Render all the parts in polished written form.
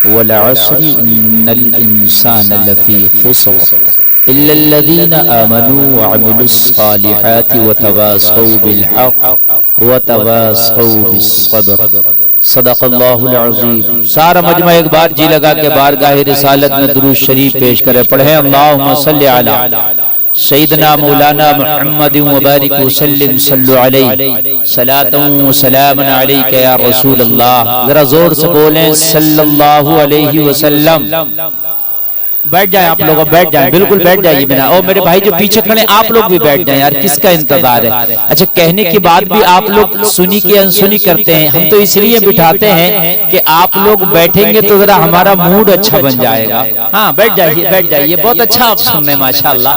वल अस्रि इन्नल इंसाना लफी खुस्र इल्लल्लज़ीना आमनू व अमिलुस्सालिहाति व तवासौ बिल हक़ व तवासौ बिस्सब्र। सदक़ल्लाहुल अज़ीम। सारा मजमा एक बार जी लगा के बारगाह रिसालत में दुरूद शरीफ पेश करे। पढ़े अल्लाहुम्मा सल्लि अला सय्यिदना मौलाना मुहम्मद व बारिक वसल्लिम सल्लु अलैहि सलातन व सलामन अलैका या रसूल अल्लाह। जरा जोर से बोलें सल्लल्लाहु अलैहि वसल्लम। बैठ जाएं आप लोग, बैठ जाएं, बिल्कुल बैठ जाइए बिना। और मेरे भाई जो पीछे खड़े आप लोग भी बैठ जाएं यार, किसका इंतजार है। अच्छा, कहने के बाद भी आप लोग सुनी की अनसुनी करते हैं। हम तो इसलिए बिठाते हैं कि आप लोग बैठेंगे तो जरा हमारा मूड अच्छा बन जाएगा। हाँ बैठ जाइए, बैठ जाइए। बहुत अच्छा आप सुन रहे हैं माशाल्लाह।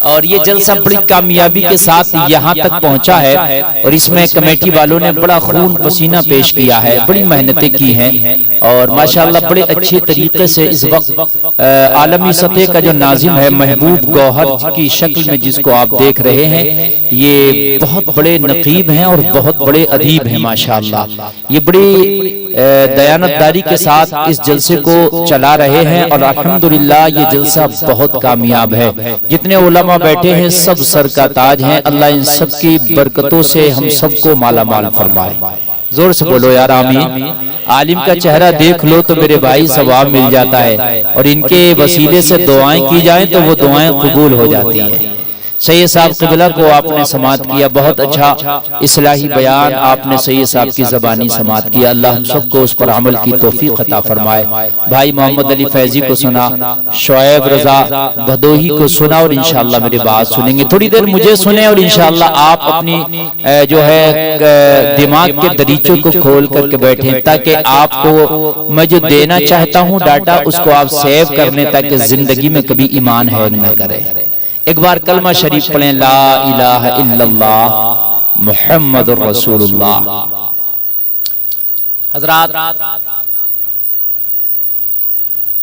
और ये जलसा बड़ी कामयाबी के साथ यहाँ तक पहुँचा है और इसमें कमेटी वालों ने बड़ा खून पसीना पेश किया है, बड़ी मेहनतें की हैं और माशाल्लाह बड़े अच्छे तरीके से इस वक्त आलमी सतह का जो नाजिम है महबूब गौहर की शक्ल में जिसको आप देख रहे हैं, ये बहुत बड़े नकीब हैं और बहुत बड़े अदीब हैं माशाल्लाह। ये बड़ी दयानतदारी के साथ इस जलसे को चला रहे हैं और अल्हम्दुलिल्लाह ये जलसा बहुत कामयाब है। जितने उलमा बैठे हैं सब सर का ताज हैं। अल्लाह इन सब की बरकतों से हम सबको माला माल फरमाए। जोर से बोलो यार आमीन। आलिम का चेहरा देख लो तो मेरे भाई सवाब मिल जाता है और इनके वसीले से दुआएं की जाएं तो वो दुआएं कबूल हो जाती हैं। सैयद साहब क़िबला को आपने समात किया, बहुत अच्छा इस्लाही बयान आपने सैयद साहब की ज़बानी समात किया। अल्लाह हम सबको उस पर अमल की तौफीक अता फरमाए। भाई मोहम्मद अली फैजी को सुना, शोएब रजा भदोही को सुना और इंशाअल्लाह मेरी बात सुनेंगे। थोड़ी देर मुझे सुने और इंशाअल्लाह आप अपनी जो है दिमाग के दरीचों को खोल करके बैठे ताकि आपको मैं जो देना चाहता हूँ डाटा उसको आप सेव कर लें ताकि जिंदगी में कभी ईमान हैंग न करे। एक बार कलमा शरीफ पढ़ें, ला इलाहा इल्लल्लाह मुहम्मदुर रसूलुल्लाह। हजरात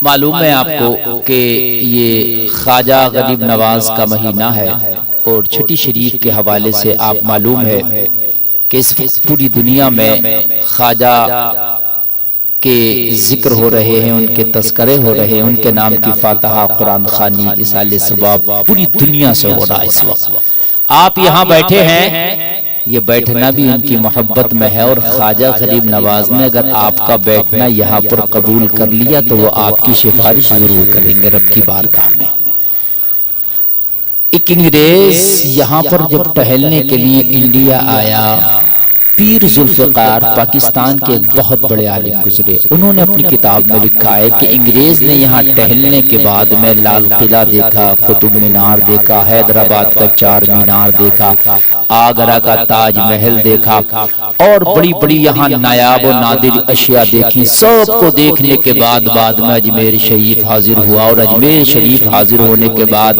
मालूम है आपको कि ये ख्वाजा गरीब नवाज का महीना है और छठी शरीफ के हवाले से आप मालूम है कि इस पूरी दुनिया में ख्वाजा के जिक्र हो रहे हैं, उनके तस्करे हो रहे हैं, उनके नाम की फातिहा कुरान खानी इसाले सवाब पूरी दुनिया से हो रहा है। इस वक्त आप यहाँ बैठे हैं, ये बैठना भी उनकी मोहब्बत में है और ख्वाजा गरीब नवाज ने अगर आपका बैठना यहाँ पर कबूल कर लिया तो वो आपकी सिफारिश जरूर करेंगे रब की बारगाह में। एक अंग्रेज यहाँ पर जब टहलने के लिए इंडिया आया, पीर जुल्फ़िकार पाकिस्तान के एक बहुत बड़े आलिम गुजरे। उन्होंने अपनी किताब में लिखा है कि अंग्रेज ने यहाँ टहलने के बाद में लाल किला देखा, कुतुब मीनार देखा, हैदराबाद का चार मीनार देखा, आगरा का ताजमहल देखा और बड़ी बड़ी यहाँ नायाब और नादिर अशिया देखी। सबको देखने के बाद में अजमेर शरीफ हाजिर हुआ और अजमेर शरीफ हाजिर होने के बाद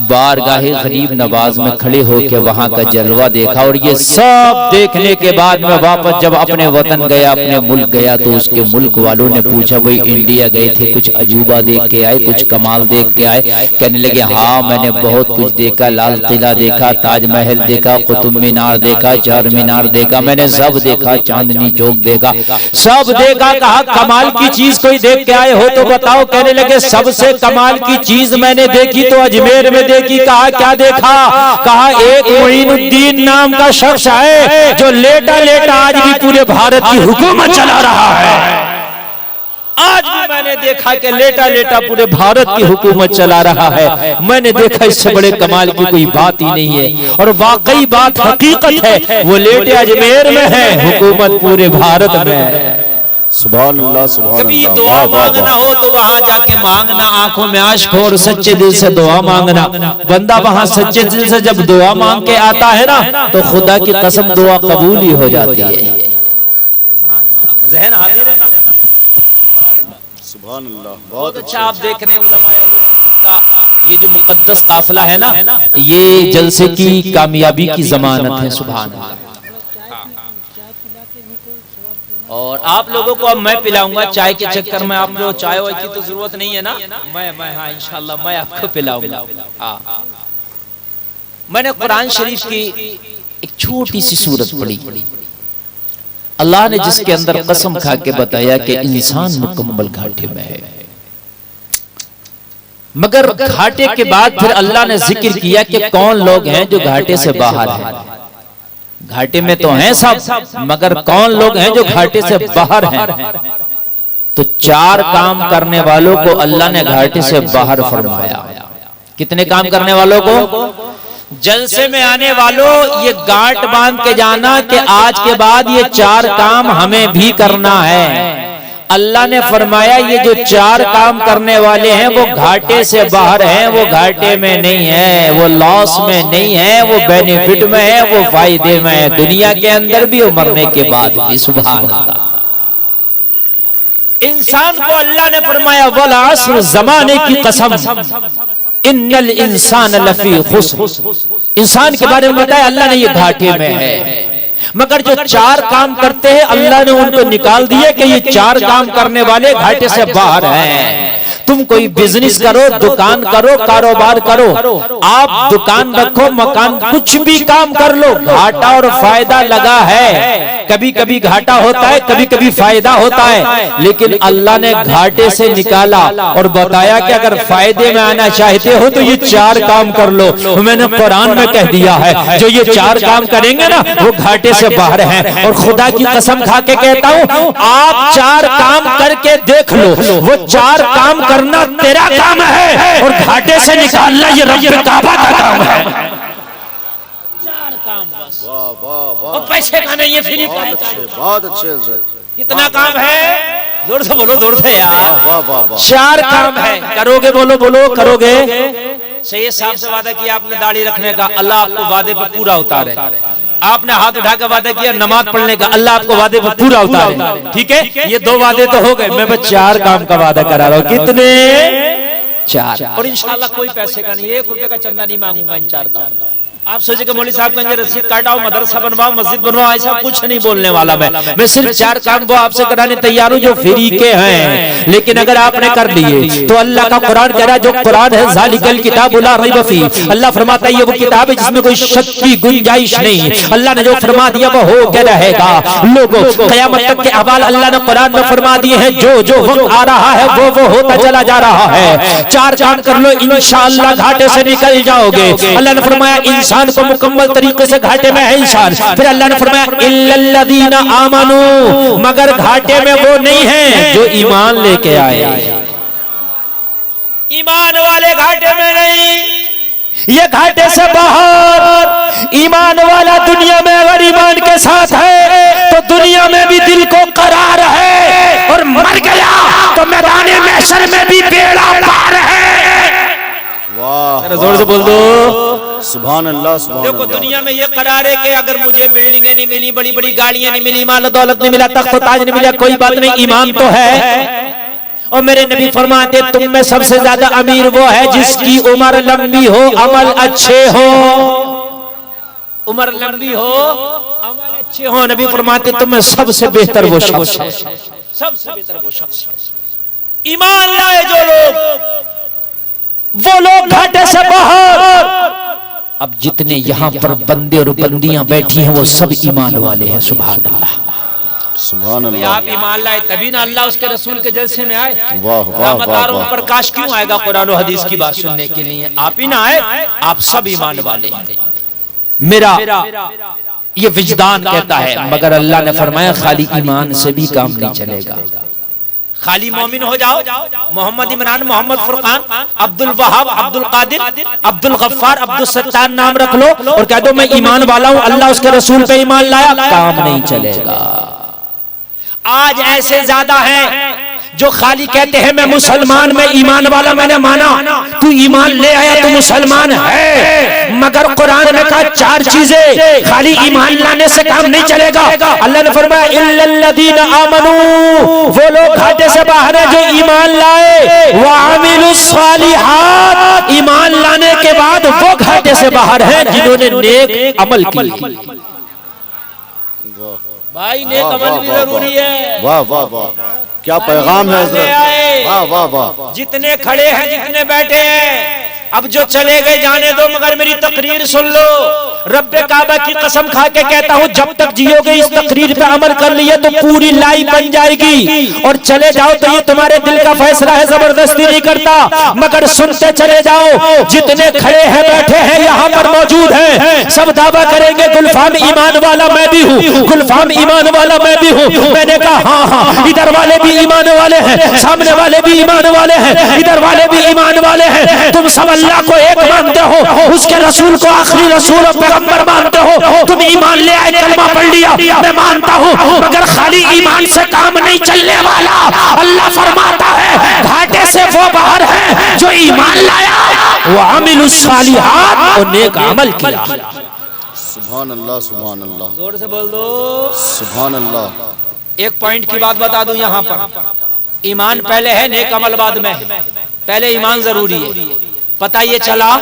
बारगाहे गरीब नवाज में खड़े होकर वहाँ का जलवा देखा और ये सब देखने के बाद में वापस जब अपने वतन गया, अपने मुल्क गया तो उसके मुल्क वालों ने पूछा भाई इंडिया गए थे, कुछ अजूबा देख के आए, कुछ कमाल देख के आए? कहने लगे हाँ मैंने बहुत कुछ देखा, लाल किला देखा, ताजमहल देखा, कुतुब मीनार देखा, चार मीनार देखा, मैंने सब देखा, चांदनी चौक देखा, सब देखा। कहा कमाल की चीज कोई देख के आए हो तो बताओ। कहने लगे सबसे कमाल की चीज मैंने देखी तो अजमेर में देखी। कहा क्या देखा? कहा एक मोइनुद्दीन नाम का शख्स है जो लेटा लेटा आज भी पूरे भारत की हुकूमत चला रहा है। आज भी मैंने देखा कि लेटा लेटा पूरे भारत की हुकूमत चला रहा है। मैंने देखा इससे बड़े कमाल की कोई बात ही नहीं है और वाकई बात हकीकत है। वो लेटे अजमेर में है, हुकूमत पूरे भारत में है। सुभान अल्लाह, सुभान कभी अल्लाह। दुआ मांगना हो तो वहां जाके मांगना, आंखों में आश्क हो और सच्चे दिल से दुआ मांगना। बंदा वहां सच्चे दिल से जब दुआ मांग के आता है ना तो खुदा की कसम दुआ कबूल ही हो जाती है। ज़हन हाजिर है ना? सुभान अल्लाह। बहुत अच्छा आप देख रहे हैं उलमाए अहले सुन्नत का ये जो मुकद्दस काफिला है ना, ये जलसे की कामयाबी की जमानत है। सुभान अल्लाह। और आप लोगों को अब मैं पिलाऊंगा चाय के चक्कर में। आप लोग चाय वाय की तो जरूरत नहीं है ना, मैं हाँ इंशाल्लाह मैं आपको पिलाऊंगा। हाँ मैंने कुरान शरीफ की एक छोटी सी सूरत पढ़ी अल्लाह ने जिसके अंदर कसम खा के बताया कि इंसान मुकम्मल घाटे में है, मगर घाटे के बाद फिर अल्लाह ने जिक्र किया कि कौन लोग हैं जो घाटे से बाहर हैं। घाटे में तो हैं सब, मगर कौन लोग हैं जो घाटे से बाहर हैं। तो 4 काम करने वालों को अल्लाह ने घाटे से बाहर फरमाया। कितने काम करने वालों को? जलसे में आने वालों, ये गांठ बांध के जाना कि आज के बाद ये 4 काम हमें भी करना है। अल्लाह ने फरमाया ये जो 4 काम करने वाले हैं वो घाटे से बाहर हैं, वो घाटे में नहीं है, वो लॉस में नहीं है, वो बेनिफिट में है, वो फायदे में है, दुनिया के अंदर भी और मरने के बाद भी। सुभान अल्लाह। इंसान को अल्लाह ने फरमाया वल अस्र, जमाने की कसम, इन्नल इंसान लफी खुस्र। इंसान के बारे में बताया अल्लाह ने ये घाटे में है, मगर जो 4 काम करते हैं अल्लाह ने उनको निकाल दिया कि ये 4 काम करने वाले घाटे से बाहर हैं। तुम कोई बिजनेस करो, दुकान करो, कारोबार करो, आप दुकान रखो, मकान, कुछ भी काम कर लो, घाटा और फायदा लगा है। कभी कभी घाटा होता है, कभी कभी फायदा होता है, लेकिन अल्लाह ने घाटे से निकाला और बताया कि अगर फायदे में आना चाहते हो तो ये 4 काम कर लो। मैंने कुरान में कह दिया है जो ये 4 काम करेंगे ना वो घाटे से बाहर हैं। और खुदा की कसम खा के कहता हूं, आप 4 काम करके देख लो, वो 4 काम करना तेरा काम है और घाटे से निकालना ये रब काबा का काम है। 4 काम बस। और पैसे का नहीं, ये फ्री का है। बहुत अच्छे। कितना काम है? जोर से बोलो, जोर से यार। 4 काम है, करोगे? बोलो बोलो, करोगे? सही साहब से वादा किया आपने दाढ़ी रखने का, अल्लाह आपको वादे पर पूरा उतारे। आपने हाथ उठा के वादा किया नमाज पढ़ने का, अल्लाह आपको वादे पर पूरा उतारे। ठीक है, ये 2 वादे तो हो गए, मैं बस 4 काम का वादा करा रहा हूं। कितने? 4। और इंशाल्लाह कोई पैसे का नहीं, 1 रुपए का चंदा नहीं मांगूंगा इन 4 काम का। आप सोचे कि मौलवी साहब कहेंगे रसीद काटाओ, मदरसा बनवाओ, मस्जिद बनवाओ, ऐसा कुछ नहीं बोलने वाला मैं सिर्फ 4 काम वो आपसे कराने तैयार हूं जो फ्री के हैं। लेकिन अगर आपने कर लिए तो अल्लाह का कुरान कह रहा है, जो कुरान है ज़ालिकल किताबु ला रैब फी, अल्लाह फरमाता है ये वो किताब है जिसमें कोई शक की गुंजाइश नहीं। अल्लाह ने जो फरमा दिया वो हो के रहेगा। लोगों क़यामत तक के अहवाल अल्लाह ने कुरान में फरमा दिए हैं, जो जो वक्त आ रहा है वो होता चला जा रहा है। 4 काम कर लो, इंशाअल्लाह घाटे से निकल जाओगे। अल्लाह ने फरमाया इंसान को मुकम्मल तरीके से घाटे में है इंसान। फिर अल्लाह ने फरमाया इल्लल्लज़ीना आमनू, मगर घाटे में वो नहीं है जो ईमान लेके आए। ईमान वाले घाटे में नहीं, ये घाटे से बाहर। ईमान वाला दुनिया में अगर ईमान के साथ है तो दुनिया में भी दिल को करार है, और मर गया तो मैदान महशर में भी बेड़ा पार है। वाह, जोर से बोल दो सुभान अल्लाह, सुभान देखो अल्लाह। दुनिया में ये करार है कि अगर मुझे बिल्डिंगें नहीं मिली, बड़ी बड़ी गाड़ियां नहीं मिली, माल दौलत नहीं मिला, तख्त ताज नहीं मिला, कोई बात नहीं, ईमान तो है। और मेरे नबी फरमाते तुम में सबसे ज्यादा अमीर वो है जिसकी उम्र लंबी हो, अमल अच्छे हो। उम्र लंबी हो, अमल अच्छे हो। नबी फरमाते तुम में सबसे बेहतर वो शख्स है, सबसे बेहतर वो शख्स। ईमान लाए जो लोग, वो लोग घाटे से बाहर। अब जितने यहाँ पर बंदे और बंदियां बैठी हैं वो सब ईमान वाले हैं। सुभान अल्लाह, सुभान अल्लाह। आप ईमान लाए तभी ना अल्लाह उसके रसूल के जलसे में आए। वाह वाह वाह। प्रकाश क्यों आएगा कुरान और हदीस की बात सुनने के लिए? आप ही ना आए, आप सब ईमान वाले हैं। मेरा ये विजदान कहता है, मगर अल्लाह ने फरमाया खाली ईमान से भी काम नहीं चलेगा। खाली मोमिन हो जाओ, मोहम्मद इमरान, मोहम्मद फुरकान, अब्दुल वहाब, अब्दुल कादिर, अब्दुल गफ्फार, अब्दुल सत्तार नाम रख लो और कह दो मैं ईमान वाला हूं, अल्लाह उसके रसूल पे ईमान लाया, काम नहीं चलेगा। आज ऐसे ज्यादा हैं जो खाली कहते हैं मैं मुसलमान, मैं ईमान वाला, मैंने माना। तू ईमान ले आया तो मुसलमान है, मगर कुरान ने कहा 4 चीजें, खाली ईमान लाने से काम नहीं चलेगा। अल्लाह ने फरमाया इल्लल्लज़ीना आमनू, वो लोग घाटे से बाहर है जो ईमान लाए, व अमिलुस सालिहात, ईमान लाने के बाद वो घाटे से बाहर है जिन्होंने नेक अमल की। भाई नेक अमल भी जरूरी है। वाह वाह वाह, क्या पैगाम है हज़रत। वाह वाह वाह। जितने खड़े हैं, जितने बैठे हैं, अब जो चले गए जाने दो, मगर मेरी तकरीर सुन लो। रब्बे काबा की कसम खा के कहता हूँ, जब तक जियोगे इस तकरीर पे अमल कर लिए तो पूरी लाइफ बन जाएगी। और चले जाओ तो ये तुम्हारे दिल का फैसला है, जबरदस्ती नहीं करता, मगर सुनते चले जाओ। जितने खड़े हैं बैठे हैं यहाँ पर मौजूद हैं, सब दावा करेंगे गुलफाम ईमान वाला मैं भी हूँ, गुलफाम ईमान वाला मैं भी हूँ। मैंने कहा हाँ, इधर वाले भी ईमान वाले हैं, सामने वाले भी ईमान वाले हैं, इधर वाले भी ईमान वाले हैं। तुम सब अल्लाह को एक मानते हो, उसके रसूल को आखिरी रसूल और पैगंबर मानते हो। तुम ईमान ले आए, कलमा पढ़ लिया, मैं मानता हूँ, मगर खाली ईमान से काम नहीं चलने वाला। अल्लाह फरमाता है घाटे से वो बाहर है जो ईमान लाया, वो आमिलुस सालिहात और नेक अमल किया। सुभान अल्लाह, सुभान अल्लाह, जोर से बोल दो सुभान अल्लाह। एक पॉइंट की बात बता दूं यहाँ पर, ईमान पहले है, नेक अमल बाद में है। पहले ईमान जरूरी है। पता ये चला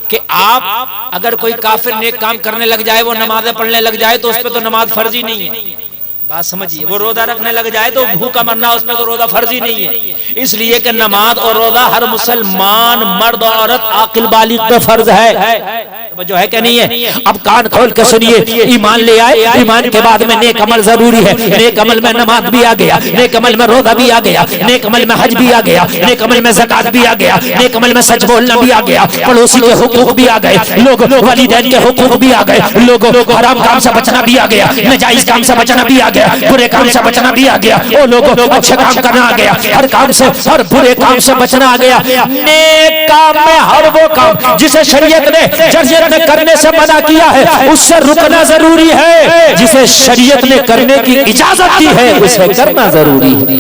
कि आप अगर कोई काफिर नेक काम करने लग जाए, वो नमाज़ें पढ़ने लग जाए, तो उस पर तो नमाज फर्जी नहीं है। बात समझिए, वो रोजा रखने लग जाए तो भूखा मरना उसमें तो रोजा फर्जी नहीं है। इसलिए कि नमाज और रोजा हर मुसलमान मर्द और औरत आकिल बालिग पे फर्ज है। जो है कि नहीं है? अब कान खोल के सुनिए, ईमान ले आए, ईमान के बाद में नेक अमल जरूरी है। नेक अमल में नमाज भी आ गया, नेक अमल में रोजा भी आ गया, नेक अमल में हज भी आ गया, नेक अमल में ज़कात भी आ गया, नेक अमल में सच बोलना भी आ गया, पड़ोसी के हुकूक भी आ गए, लोग वालिदैन के हुकूक भी आ गए, लोगों हराम काम से बचना भी आ गया, नाजायज काम से बचना भी आ गया, बुरे काम से बचना भी आ गया, वो लोगों अच्छे काम करना आ गया, हर काम से, हर बुरे काम से बचना आ गया। नेक काम में हर वो काम जिसे शरीयत ने करने से मना किया है, उससे रुकना जरूरी है। जिसे शरीयत ने करने की इजाजत दी है, उसे करना जरूरी है।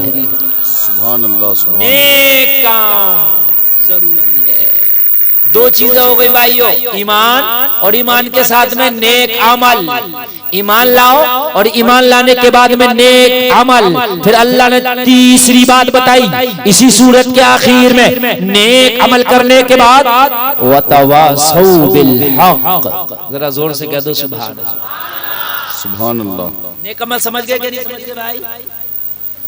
सुभान अल्लाह, सुभान नेक काम जरूरी है। दो चीजें हो गई भाइयों, ईमान और ईमान के साथ में नेक अमल। ईमान लाओ और ईमान लाने के बाद में नेक अमल। फिर अल्लाह ने तीसरी बात बताई इसी सूरत के आखिर में, नेक अमल करने के बाद वतवासौ बिल हक। जरा जोर से कह दो सुभान अल्लाह, सुभान अल्लाह। नेक अमल समझ गए कि नहीं समझ गए भाई?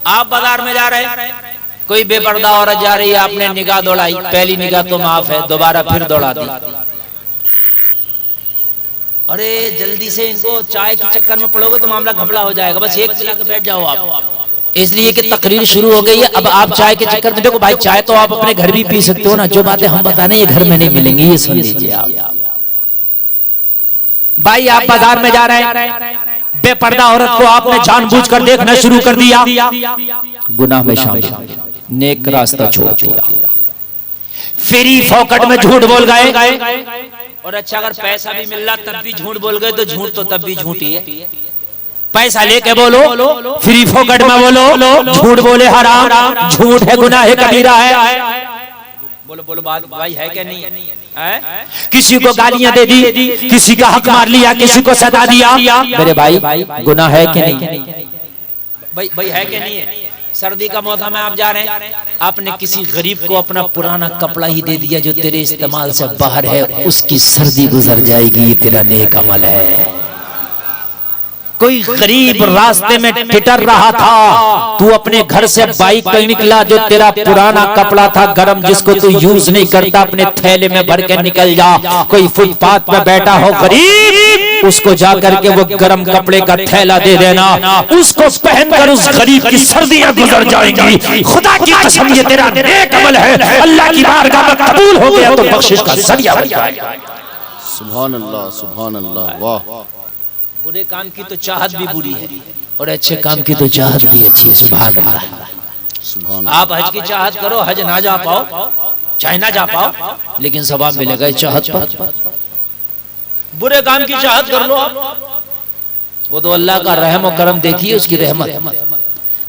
आप बाजार में जा रहे हैं, कोई बेपर्दा औरत जा रही है, आपने निगाह दौड़ाई, पहली निगाह तो माफ है, दोबारा फिर दौड़ा दी। अरे जल्दी से इनको चाय के चक्कर में पड़ोगे तो मामला घबला हो जाएगा, बस एक पिला के बैठ जाओ आप। इसलिए कि तकरीर शुरू हो गई है, अब आप चाय के चक्कर में, देखो भाई चाय तो आप अपने घर भी पी सकते हो ना, जो बातें हम बताने ये घर में नहीं मिलेंगी, ये सुन लीजिए आप। भाई आप बाजार में जा रहे हैं, बेपर्दा औरत को आपने जानबूझकर देखना शुरू कर दिया, गुनाह में शामिल, नेक रास्ता छोड़ दिया, फ्री फोकट में झूठ बोल गए। और अच्छा अगर पैसा भी मिल रहा तब भी झूठ बोल गए तो झूठ तो तब भी झूठ ही है। पैसा लेके बोलो, फ्री फोकट में बोलो, झूठ बोले हराम, झूठ है, गुनाह है, कबीरा है। बोलो बोलो बात भाई है क्या नहीं है? किसी को गालियां दे दी, किसी का हक मार लिया, किसी को सता दिया, मेरे भाई गुनाह है कि नहीं? भाई है कि नहीं है? सर्दी का मौसम है, आप जा रहे हैं, आपने किसी गरीब को अपना पुराना कपड़ा ही दे दिया जो तेरे इस्तेमाल से बाहर है, उसकी सर्दी गुजर जाएगी, ये तेरा नेक अमल है। कोई गरीब रास्ते में टिटर रहा था, तू अपने घर से बाइक पे निकला, जो तेरा पुराना कपड़ा था गरम, जिसको तू यूज नहीं करता, अपने थैले में भर के निकल जा। कोई फुटपाथ पे बैठा हो गरीब, उसको जाकर के वो गरम कपड़े का थैला दे देना, उसको पहनकर उस गरीब की सर्दियां गुजर जाएंगी। खुदा की कसम ये तेरा नेक अमल है, अल्लाह की बारगाह में कबूल हो गया तो बख्शिश का जरिया बन जाएगा। सुभान अल्लाह, सुभान अल्लाह। वाह। बुरे काम की तो चाहत भी बुरी है और अच्छे काम की तो चाहत भी अच्छी है। सुभान अल्लाह, सुभान। आप हज की चाहत करो, हज ना जा पाओ, चाहे ना जा पाओ, लेकिन सवाब मिलेगा चाहत पर। बुरे काम की चाहत कर लो आप, वो तो अल्लाह का रहम और करम, देखिए उसकी रहमत।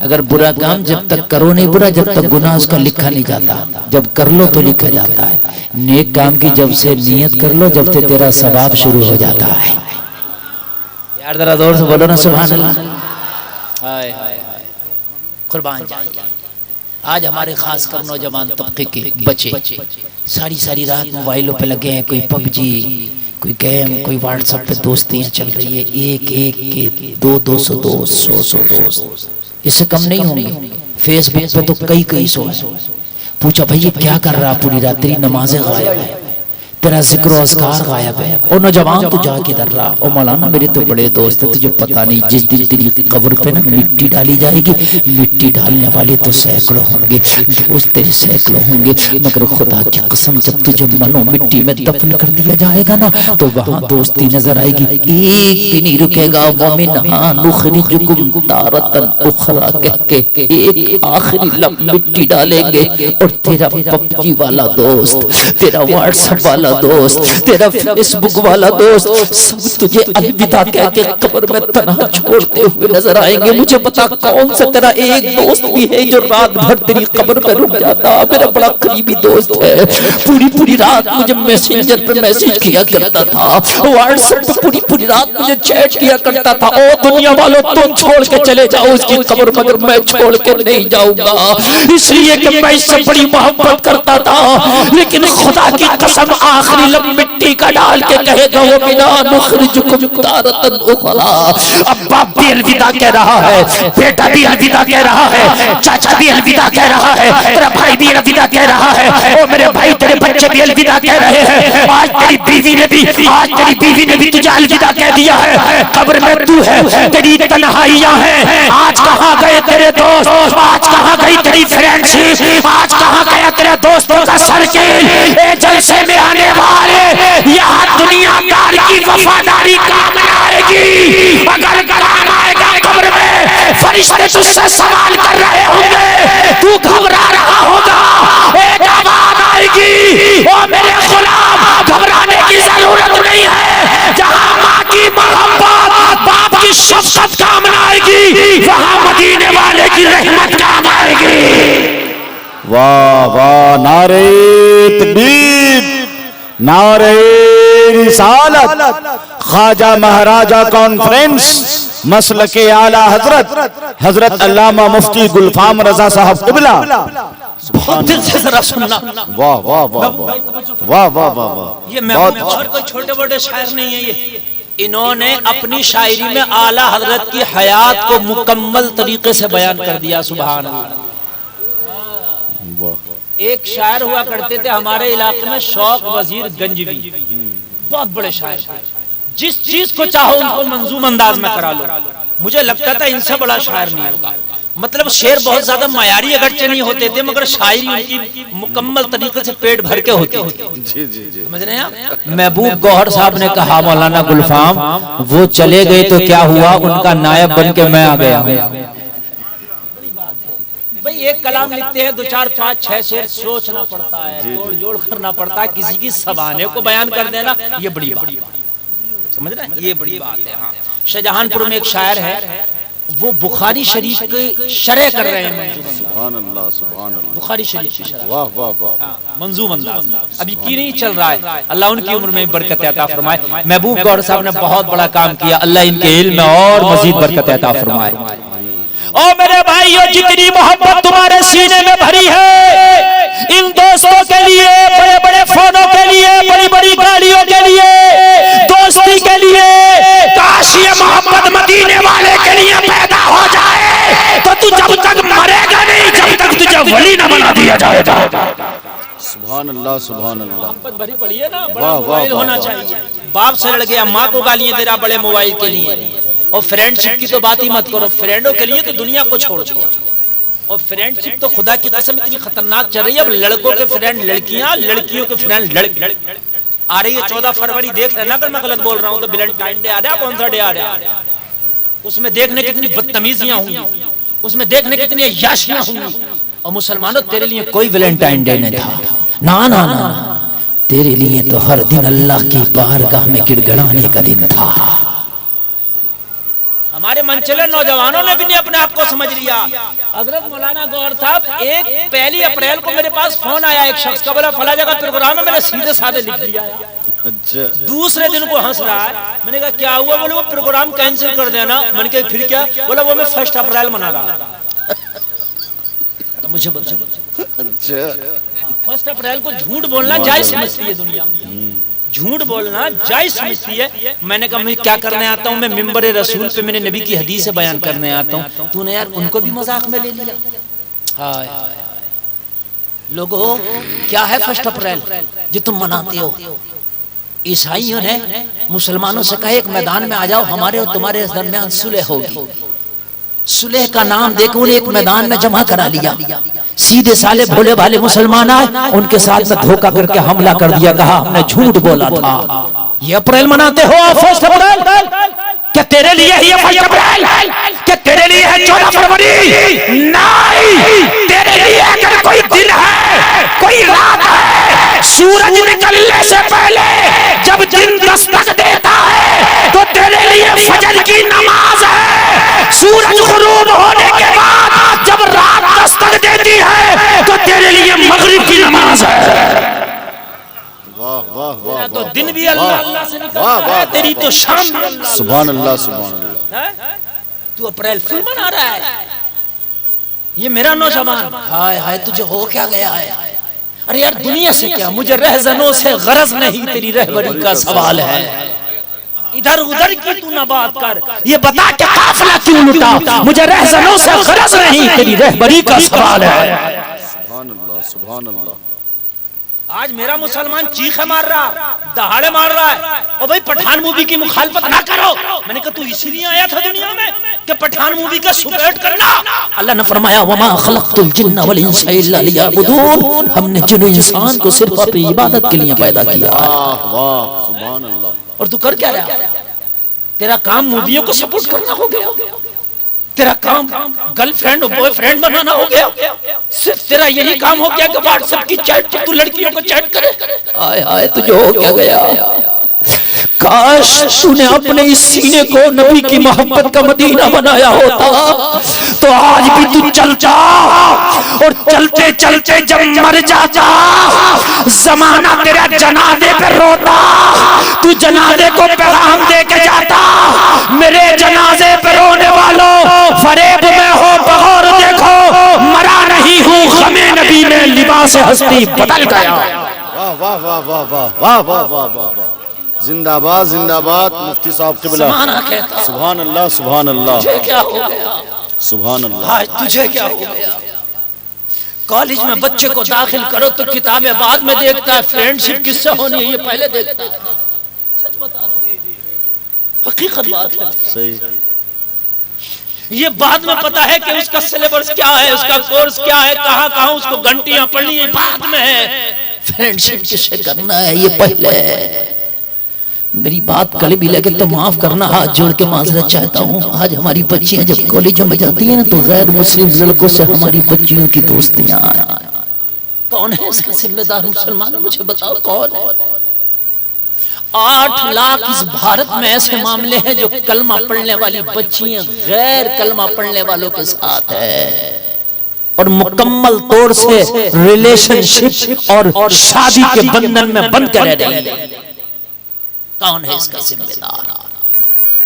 अगर बुरा काम जब तक करो नहीं बुरा, जब तक गुनाह उसका लिखा नहीं जाता, जब कर लो तो लिखा जाता है। नेक काम की जब से नियत कर लो, जब से तेरा सवाब शुरू हो जाता है। यार जरा जोर से बोलो ना सुभान अल्लाह। हाय हाय हाय, कुर्बान जाइए। आज हमारे खास कर नौजवान तबके के बच्चे सारी रात मोबाइलों पे लगे हैं, कोई पबजी, कोई गेम, कोई व्हाट्सएप पे दोस्तियां चल रही है, एक के 200 दोस्त, 100 दोस्त, इससे कम नहीं होंगे। फेसबुक पे तो कई 100 है। पूछा भाई ये क्या कर रहा पूरी रात, तेरी नमाजें गायब है, तेरा जिक्र अस्कार गायब है। ओ नौजवान तू जा किधर रहा? ओ मौलाना मेरे तो बड़े दोस्त है, तुझे पता नहीं जिस दिन तेरी कब्र पे ना मिट्टी डाली जाएगी, मिट्टी डालने वाले तो सैकड़ों होंगे, दोस्त तेरे सैकड़ों होंगे, मगर खुदा की कसम जब तुझे मनो मिट्टी में दफन कर दिया जाएगा ना तो वहां दोस्ती नजर आएगी, एक भी नहीं रुकेगा। वमिनहा नुखरिजुकुम तारतन उखरा कह के एक आखिरी लम्हा मिट्टी डालेंगे और तेरा पबजी वाला दोस्त, तेरा व्हाट्सएप वाला दोस्त, तेरा फेसबुक वाला दोस्त सब तुझे अलविदा कह के कब्र में तन्हा छोड़ते हुए नजर आएंगे। मुझे पता कौन सा तेरा एक दोस्त भी है जो रात भर तेरी कब्र पे रुक जाता, मेरा बड़ा करीबी दोस्त है, पूरी पूरी रात मुझे मैसेंजर पे मैसेज किया करता था, व्हाट्सएप पे पूरी पूरी रात मुझे चैट किया करता था। ओ दुनिया वालों तुम छोड़ के चले जाओ उसकी कब्र, मगर मैं छोड़ के नहीं जाऊंगा, इसलिए कि मैं इससे बड़ी मोहब्बत करता था। लेकिन खुदा की कसम आखिरी लम्हा मिट्टी का डाल के कहेगा वो बिना नुखरिजुकुम तारतन उखरा। अब बाप भी अलविदा कह रहा है, बेटा भी अलविदा कह रहा है, चाचा भी अलविदा कह रहा है, तेरा भाई भी अलविदा कह रहा है, ओ मेरे भाई तेरे बच्चे भी अलविदा कह रहे हैं। आज तेरी बीवी ने भी तुझे अलविदा कह दिया है। कब्र में तू है, तेरी तन्हाइयां हैं। आज कहां गए तेरे दोस्त, आज कहां गई तेरी फ्रेंडशिप, आज कहां गया तेरे दोस्तों का सर्किल? ए जलसे में आने वाले यहाँ दुनियादार की वफादारी काम आएगी, अगर काम आएगा कब्र में फरिश्ते तुझसे सवाल कर रहे होंगे, तू घबरा रहा होगा, एक आवाज आएगी, ओ मेरे गुलाम घबराने की जरूरत नहीं है। जहाँ माँ की मोहब्बत बाप की शफकत काम आएगी, वहाँ मदीने वाले की रहमत काम आएगी। वाह वाह, नारे तकबीर, नारे रिसालत, ख्वाजा महाराजा कॉन्फ्रेंस, मसलके आला हजरत हजरत अल्लामा मुफ्ती गुलफाम रजा साहब क़िबला। बहुत दिल से जरा सुनना। वाह वाह वाह वाह वाह वाह वाह। ये और कोई छोटे बड़े शायर नहीं है, ये इन्होंने अपनी शायरी में आला हजरत की हयात को मुकम्मल तरीके से बयान कर दिया। सुभान अल्लाह। एक शायर हुआ करते थे हमारे इलाके में, शौक वजीर गंजवी, बहुत बड़े शायर, जिस चीज को चाहो उनको मंजूम अंदाज में करा लो। मुझे लगता था इनसे बड़ा शायर नहीं होगा, मतलब शेर बहुत ज्यादा मायारी अगरचे नहीं होते थे, मगर शायरी उनकी मुकम्मल तरीके से पेट भर के होती थी। समझ रहे हैं आप? महबूब गौहर साहब ने कहा मौलाना गुलफाम वो चले गए तो क्या हुआ, उनका नायब बन के मैं आ गया हूँ। भाई एक कलाम लिखते हैं, 2 4 5 6 शेर सोचना पड़ता है, तोड़ जोड़ करना पड़ता है, किसी की सबाने को बयान कर देना ये बड़ी बात, समझ रहे हैं? ये बड़ी बात है। हाँ, शाहजहांपुर में एक शायर है, वो बुखारी शरीफ की शरह कर रहे हैं। सुभान अल्लाह, सुभान अल्लाह। बुखारी शरीफ की शरह, वाह वाह वाह, मंजूम अंदाज, अभी की नहीं चल रहा है। अल्लाह उनकी उम्र में बरकत अता फरमाए। महबूब गौहर साहब ने बहुत बड़ा काम किया, अल्लाह इनके इल्म में और मजीद बरकत अता फरमाए। ओ मेरे भाइयों, जितनी मोहब्बत तुम्हारे सीने में भरी है इन दोस्तों के लिए, बड़े बड़े फोनों के लिए, बड़ी बड़ी गाड़ियों के लिए, दोस्ती के लिए, काश ये मोहब्बत मदीने वाले के लिए पैदा हो जाए तो तू जब तक मरेगा नहीं, जब तक तुझे वली न बना दिया जाएगा। सुभान अल्लाह, सुभान अल्लाह। मोहब्बत भरी पड़ी है ना, बड़ा मोबाइल होना चाहिए। बाप से लड़ गया, माँ को गालियां दे रहा बड़े मोबाइल के लिए। और फ्रेंडशिप की तो बात ही मत करो, फ्रेंडों के लिए तो दुनिया को छोड़ दिया। और फ्रेंडशिप तो खुदा की कसम इतनी खतरनाक चल रही है, अब लड़कों के फ्रेंड लड़कियां, लड़कियों के फ्रेंड लड़के आ रही है। 14 फरवरी देख रहे ना, अगर मैं गलत बोल रहा हूं तो वैलेंटाइन डे आ रहा है, कौन सा डे आ रहा है? उसमें देखने कितनी बदतमीजियां हुई, उसमें देखने कितनी अय्याशियां हुई। और मुसलमानों तेरे लिए कोई वैलेंटाइन डे नहीं था, ना ना ना, तेरे लिए तो हर दिन अल्लाह की बारगाह में गिड़गिड़ाने का दिन था। हमारे मनचले नौजवानों ने भी नहीं अपने आप को समझ लिया। हजरत मौलाना गौहर साहब, एक 1 अप्रैल को मेरे पास फोन आया एक शख्स का, बोला फला जगह प्रोग्राम है, मैंने सीधे साधे लिख लिया। अच्छा। दूसरे दिन को हंस रहा है, मैंने कहा क्या हुआ? बोले वो प्रोग्राम कैंसिल कर देना। मैंने कहा फिर क्या? बोला वो मैं 1 अप्रैल मना रहा। मुझे बता, अच्छा 1 अप्रैल को झूठ बोलना जायज समझती है दुनिया, झूठ बोलना जायज समझती है। मैंने कहा मैं क्या करने आता हूँ, मैं मिंबर रसूल पे मैंने नबी की हदीसें बयान करने आता हूँ। तूने यार उनको भी मजाक में ले लिया। हाय लोगों, क्या है 1 अप्रैल जो तुम मनाते हो? ईसाइयों ने मुसलमानों से कहा एक मैदान में आ जाओ, हमारे और तुम्हारे दरमियान सुलह होगी। सुलह का नाम देकर उन्हें एक मैदान में जमा करा लिया। सीधे साले भोले भाले मुसलमान आए, उनके साथ में धोखा करके हमला कर दिया। कहा हमने झूठ बोला था। ये अप्रैल मनाते हो, फर्स्ट अप्रैल, क्या तेरे लिए है ये फर्स्ट अप्रैल? क्या तेरे लिए है 14 फरवरी? नहीं, तेरे लिए अगर कोई दिन है, कोई रात है, सूरज निकलने से पहले जब दिन दस्तक देता है तो तेरे लिए फजर की नमाज है। सूरज गुरूब होने के बाद जब रात दस्तक देती है तो तेरे लिए मगरिब की नमाज है। वाह वाह वाह, तो दिन भी अल्लाह अल्लाह से निकलता है, तेरी तो शाम भी अल्लाह। सुभान अल्लाह सुभान अल्लाह। तू अप्रैल फूल मना रहा है। ये मेरा नौजवान, हाय हाय तुझे हो क्या गया है? अरे यार दुनिया से क्या, मुझे रहजनों से गरज नहीं, तेरी रहबरी का सवाल है। इधर उधर की तू ना बात कर, ये बता के काफिला क्यों लुटा? मुझे रहजनों से गरज नहीं, तेरी रहबरी का सवाल है। सुभान अल्लाह सुभान अल्लाह। आज मेरा मुसलमान चीखे मार रहा, दहाड़े मार रहा है, और भाई पठान मूवी की मुखालफत ना करो। मैंने कहा तू इसीलिए आया था दुनिया में कि पठान मूवी का सुपरहिट करना। अल्लाह ने फरमाया वमा खलक़तुल जिन्ना वल इंसा इल्ला लियअबुदून, हमने जिन इंसान को सिर्फ अपनी इबादत के लिए पैदा किया है। वाह सुभान अल्लाह। और तू कर क्या रहा? तेरा काम मूवियों को सपोर्ट करना हो गया, तेरा काम गर्लफ्रेंड और बॉयफ्रेंड बनाना हो गया, सिर्फ तेरा यही काम हो गया कि व्हाट्सएप की चैट पर तू लड़कियों को चैट करे। आय हाय तुझे हो क्या गया? काश तूने अपने इस सीने को नबी की मोहब्बत का मदीना बनाया होता तो आज भी तू चलता, और चलते चलते जब मर जाता जमाना तेरा जनाजे पे रोता, तू जनाजे को पैगाम दे के जाता, मेरे जनाजे पे रोने वालों फरेब में हो बगौर देखो, मरा नहीं हूँ गमे नबी में लिबास हस्ती बदल गया। वाह वाह वाह वाह वाह वाह वाह वाह वाह, जिंदाबाद जिंदाबाद मुफ्ती साहब क़िबला। सुभान अल्लाह सुभान अल्लाह। तुझे क्या हो गया? सुभान अल्लाह। आज तुझे क्या हो गया? कॉलेज में बच्चे को दाखिल करो तो किताबें बाद में देखता है, फ्रेंडशिप किससे होनी है ये पहले देखता है। सच बता रहा हूं, हकीकत बात है। सही। ये बाद में पता है कि उसका सिलेबस क्या है, उसका कोर्स क्या है, कहाँ कहाँ उसको घंटियां पढ़नी है, बाद में है। फ्रेंडशिप किससे करना है ये पहले है। मेरी बात कल भी लगे तो माफ करना, हाथ जोड़ के माजरत चाहता हूँ। आज हमारी बच्चियां जब कॉलेजों में जाती हैं ना तो गैर मुस्लिम लड़कों से हमारी बच्चियों की दोस्तियां। कौन है इसका जिम्मेदार? मुसलमान मुझे बताओ कौन है? 8 लाख इस भारत में ऐसे मामले हैं जो कलमा पढ़ने वाली बच्चियां गैर कलमा पढ़ने वालों के साथ है, और मुकम्मल तौर से रिलेशनशिप और शादी के बंधन में बंद कर रही है। कौन है इसका जिम्मेदार?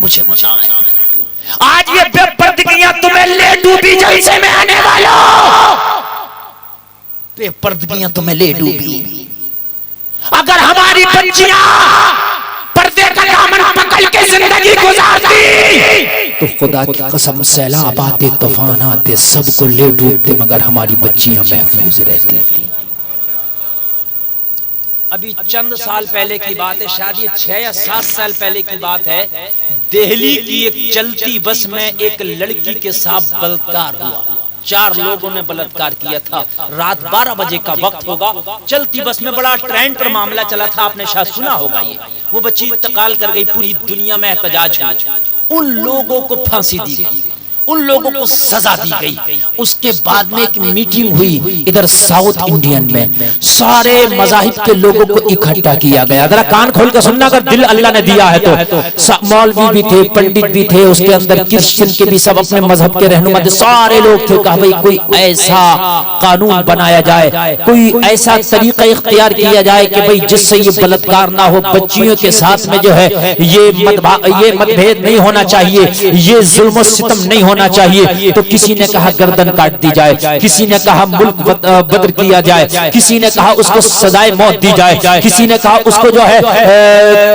मुझे बताएं। आज ये बेपर्दगियां तुम्हें ले डूबी जलसे में आने वालों, बेपर्दगियां तुम्हें ले डूबी। अगर हमारी बच्चियां पर्दे का दामन पकड़ के जिंदगी गुजारती तो खुदा की कसम सैलाब आते, तूफान आते, सबको ले डूबते, मगर हमारी बच्चियां महफूज रहती। अभी चंद साल पहले की बात है, शायद ये 6 या 7 साल पहले की बात है। दिल्ली की एक चलती बस में एक लड़की के साथ बलात्कार हुआ। 4 लोगों ने बलात्कार किया था। रात 12 बजे का वक्त होगा। चलती बस में बड़ा ट्रेंड पर मामला चला था, आपने शायद सुना होगा। ये वो बच्ची इंतकाल कर गई, पूरी दुनिया में एहतजाज हुआ। उन लोगों को फांसी दी गई, उन लोगों को सजा दी गई। उसके बाद में एक मीटिंग हुई इधर साउथ इंडियन में, सारे मजाहिब के लोगों को इकट्ठा किया गया। अगर कान खोल कर सुनना, अगर दिल अल्लाह ने दिया है तो। मौलवी भी थे, पंडित भी थे, उसके अंदर क्रिश्चियन के भी, सब अपने मजहब के रहनुमा थे, सारे लोग थे। कहा भाई कोई ऐसा कानून बनाया जाए, कोई ऐसा तरीका इख्तियार किया जाए कि भाई जिससे ये बलात्कार ना हो, बच्चियों के साथ में जो है ये मतभेद नहीं होना चाहिए, ये जुल्म सितम नहीं होना चाहिए। तो किसी ने कहा गर्दन काट दी जाए, किसी ने कहा मुल्क बदर किया जाए, किसी ने कहा उसको सजाए मौत दी जाए, किसी ने कहा उसको जो है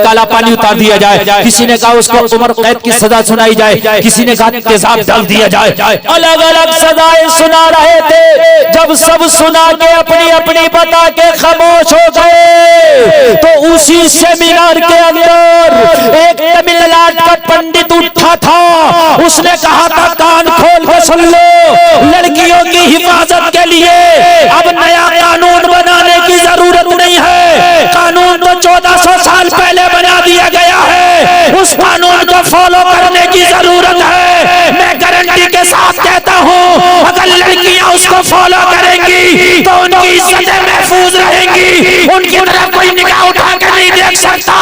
काला पानी उतार दिया जाए, किसी ने कहा उसको उम्र कैद की सजा सुनाई जाए, किसी ने कहा तेजाब डाल दिया जाए। अलग अलग सजाएं सुना रहे थे। जब सब सुना के अपनी अपनी बता के खामोश हो गए तो उसी सेमिनार के अंदर एक तमिलनाडु का पंडित उठा था, उसने कहा था कान खोल के सुन लो, लड़कियों की हिफाजत के लिए अब नया कानून बनाने की जरूरत नहीं है, कानून तो 1400 साल पहले बना दिया गया है, उस कानून को फॉलो करने की जरूरत है। मैं गारंटी के साथ कहता हूँ अगर लड़कियां उसको फॉलो करेंगी तो उनकी इज्जतें महफूज रहेंगी, उनकी तरफ कोई निगाह उठा कर नहीं देख सकता।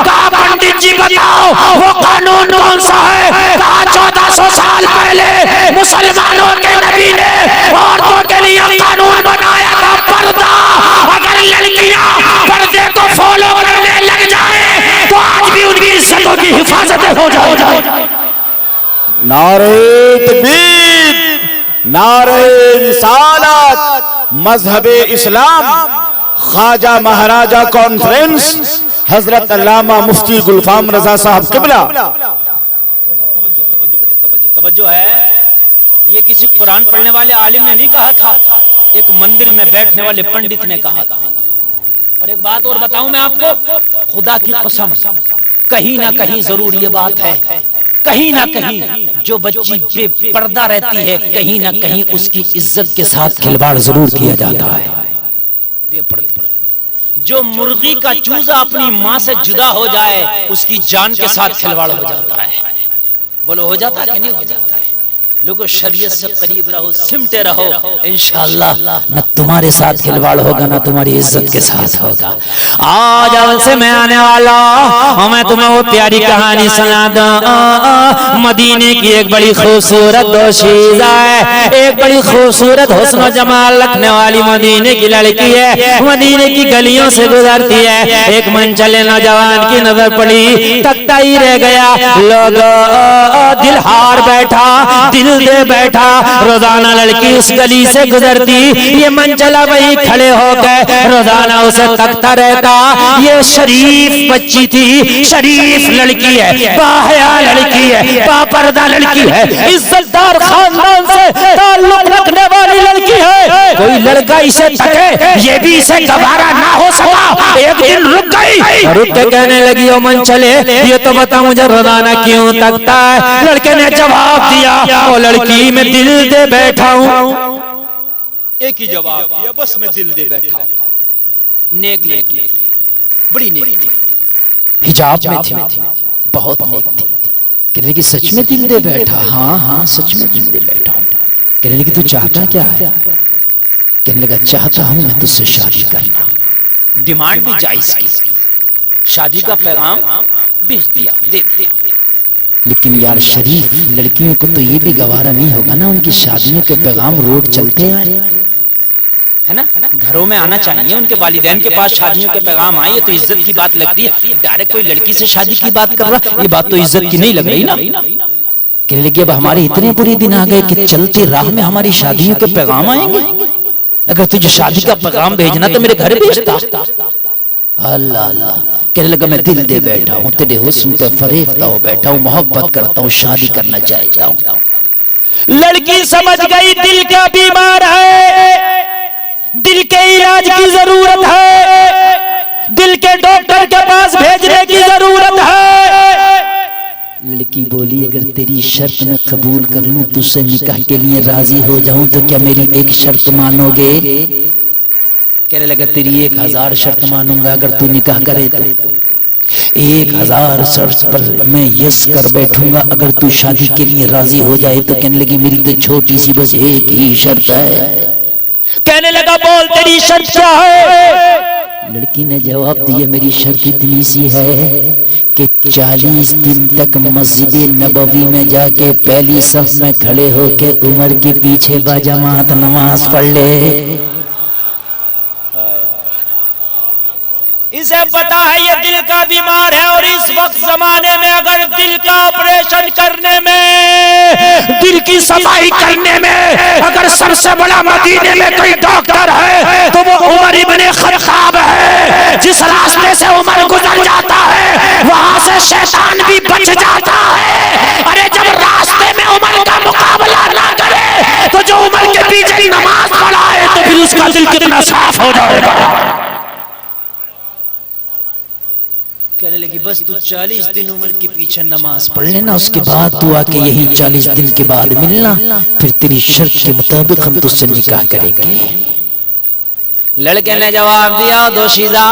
कहा पंडित जी बताओ वो कानून कौन सा है? कहा 1400 साल पहले मुसलमानों के नबी ने औरतों के लिए कानून बनाया था पर्दा। अगर लड़कियां पर्दे को फॉलो करने लग जाए तो आज भी उनकी इज्जतों की हिफाजत हो जाए। नारे तकबीर, नारे रिसालत, मजहबे इस्लाम, ख्वाजा महाराजा कॉन्फ्रेंस, हजरत अल्लामा मुफ्ती गुलफाम रजा साहब किबला। तवज्जो है, ये किसी कुरान पढ़ने वाले आलिम ने नहीं कहा था, एक मंदिर में बैठने वाले पंडित ने कहा था। और एक बात और बताऊं मैं आपको, खुदा की कसम कहीं ना कहीं जरूर ये बात है, कहीं ना कहीं जो बच्ची बेपर्दा रहती है कहीं ना कहीं उसकी इज्जत के साथ खिलवाड़ जरूर किया जाता है। बेपर्दा जो मुर्गी का चूजा अपनी माँ से जुदा हो जाए उसकी जान के साथ खिलवाड़ हो जाता है। बोलो हो जाता है कि नहीं हो जाता है? लोगों शरीयत से करीब रहो, सिमटे रहो, इंशाअल्लाह न तुम्हारे साथ खिलवाड़ होगा ना तुम्हारी इज्जत के साथ होगा। आज अवल से मैं आने वाला हूं, मैं तुम्हें वो प्यारी कहानी सुना दूं। मदीने की एक बड़ी खूबसूरत दोशीज़ा है, एक बड़ी खूबसूरत हुस्न जमाल रखने वाली मदीने की लड़की है, मदीने की गलियों से गुजरती है। एक मनचले नौजवान की नजर पड़ी, तकता ही रह गया, लोग दिल हार बैठा, दिल दे बैठा। रोजाना लड़की उस गली से गुजरती, ये मनचला वही खड़े होकर रोजाना उसे तकता रहता। ये शरीफ बच्ची थी, शरीफ लड़की है, बाहया लड़की है, बापर्दा लड़की है, इज्जतदार खानदान से ताल्लुक रखने वाली लड़की है। कोई लड़का इसे तके ये भी इसे गवारा ना हो सका। एक दिन रुक गई, रुक के कहने लगी ओ मनचले ये तो बता मुझे रोजाना क्यों तकता है? लड़के ने जवाब दिया ओ लड़की मैं दिल दे बैठा हूँ। एक ही जवाब दिया, बस मैं दिल दे बैठा हूँ। नेक लड़की थी, बड़ी नेक थी, हिजाब में थी, बहुत नेक थी। कहने लगी सच में दिल दे बैठा? हाँ हाँ सच में दिल दे बैठा हूँ। कहने लगी तू चाहता क्या है? कहने लगा चाहता हूँ मैं तुझसे शादी करना। डिमांड भी जायज की, शादी का पैगाम भेज दिया, दे दिया। लेकिन यार शरीफ लड़कियों को तो ये भी गवारा नहीं होगा ना उनकी शादियों के पैगाम रोड चलते आए, है ना? घरों में आना चाहिए, उनके वालिदैन के पास शादियों के पैगाम आए, ये तो इज्जत की बात लगती है। डायरेक्ट कोई लड़की से शादी की बात कर रहा, ये बात तो इज्जत की नहीं लग रही ना। कहने लगी अब हमारे इतने बुरे दिन आ गए कि चलते राह में हमारी शादियों के पैगाम आएंगे। अगर तुझे शादी का पैगाम भेजना तो मेरे घर भेजता। अल्लाह अल्लाह। कहने लगा मैं दिल दे बैठा हूँ, तेरे हुस्न पे फरेफ्ता हो बैठा हूँ, मोहब्बत करता हूँ, शादी करना चाहता हूँ। लड़की समझ गई दिल का बीमार है, दिल के इलाज की जरूरत है, दिल के डॉक्टर के पास भेजने की जरूरत है। लड़की बोली अगर तेरी शर्त मैं कबूल कर लूं, तुझसे निकाह के लिए राजी हो जाऊं तो क्या मेरी एक शर्त मानोगे? कहने लगा तेरी 1000 शर्त मानूंगा अगर तू निकाह करे तो। 1000 शर्त पर मैं यस कर बैठूंगा अगर तू शादी के लिए राजी हो जाए तो। कहने लगी मेरी तो छोटी सी बस एक ही शर्त है। कहने लगा बोल तेरी शर्त क्या है? लड़की ने जवाब दिया मेरी शर्त इतनी सी है कि 40 दिन तक मस्जिद नबवी में जाके पहली सफ में खड़े होके उमर के पीछे बाजमात नमाज पढ़ ले। इसे पता है ये दिल का बीमार है और इस वक्त जमाने में अगर दिल का ऑपरेशन करने में, दिल की सफाई करने में अगर सबसे बड़ा मदीने में कोई डॉक्टर है तो वो उमर इब्ने खत्ताब है। जिस रास्ते से उमर गुजर जाता है वहां से शैतान भी बच जाता है। अरे जब रास्ते में उमर का मुकाबला ना करे तो जो उमर के पीछे नमाज पढ़ा है तो फिर उसका दिल कितना साफ हो जाएगा। कहने लगी बस तू 40 दिन उम्र के पीछे नमाज पढ़ लेना, उसके बाद तू आके यही 40 दिन के बाद मिलना, फिर तेरी शर्त के मुताबिक हम तुझसे निकाह करेंगे। लड़के ने जवाब दिया दोशीजा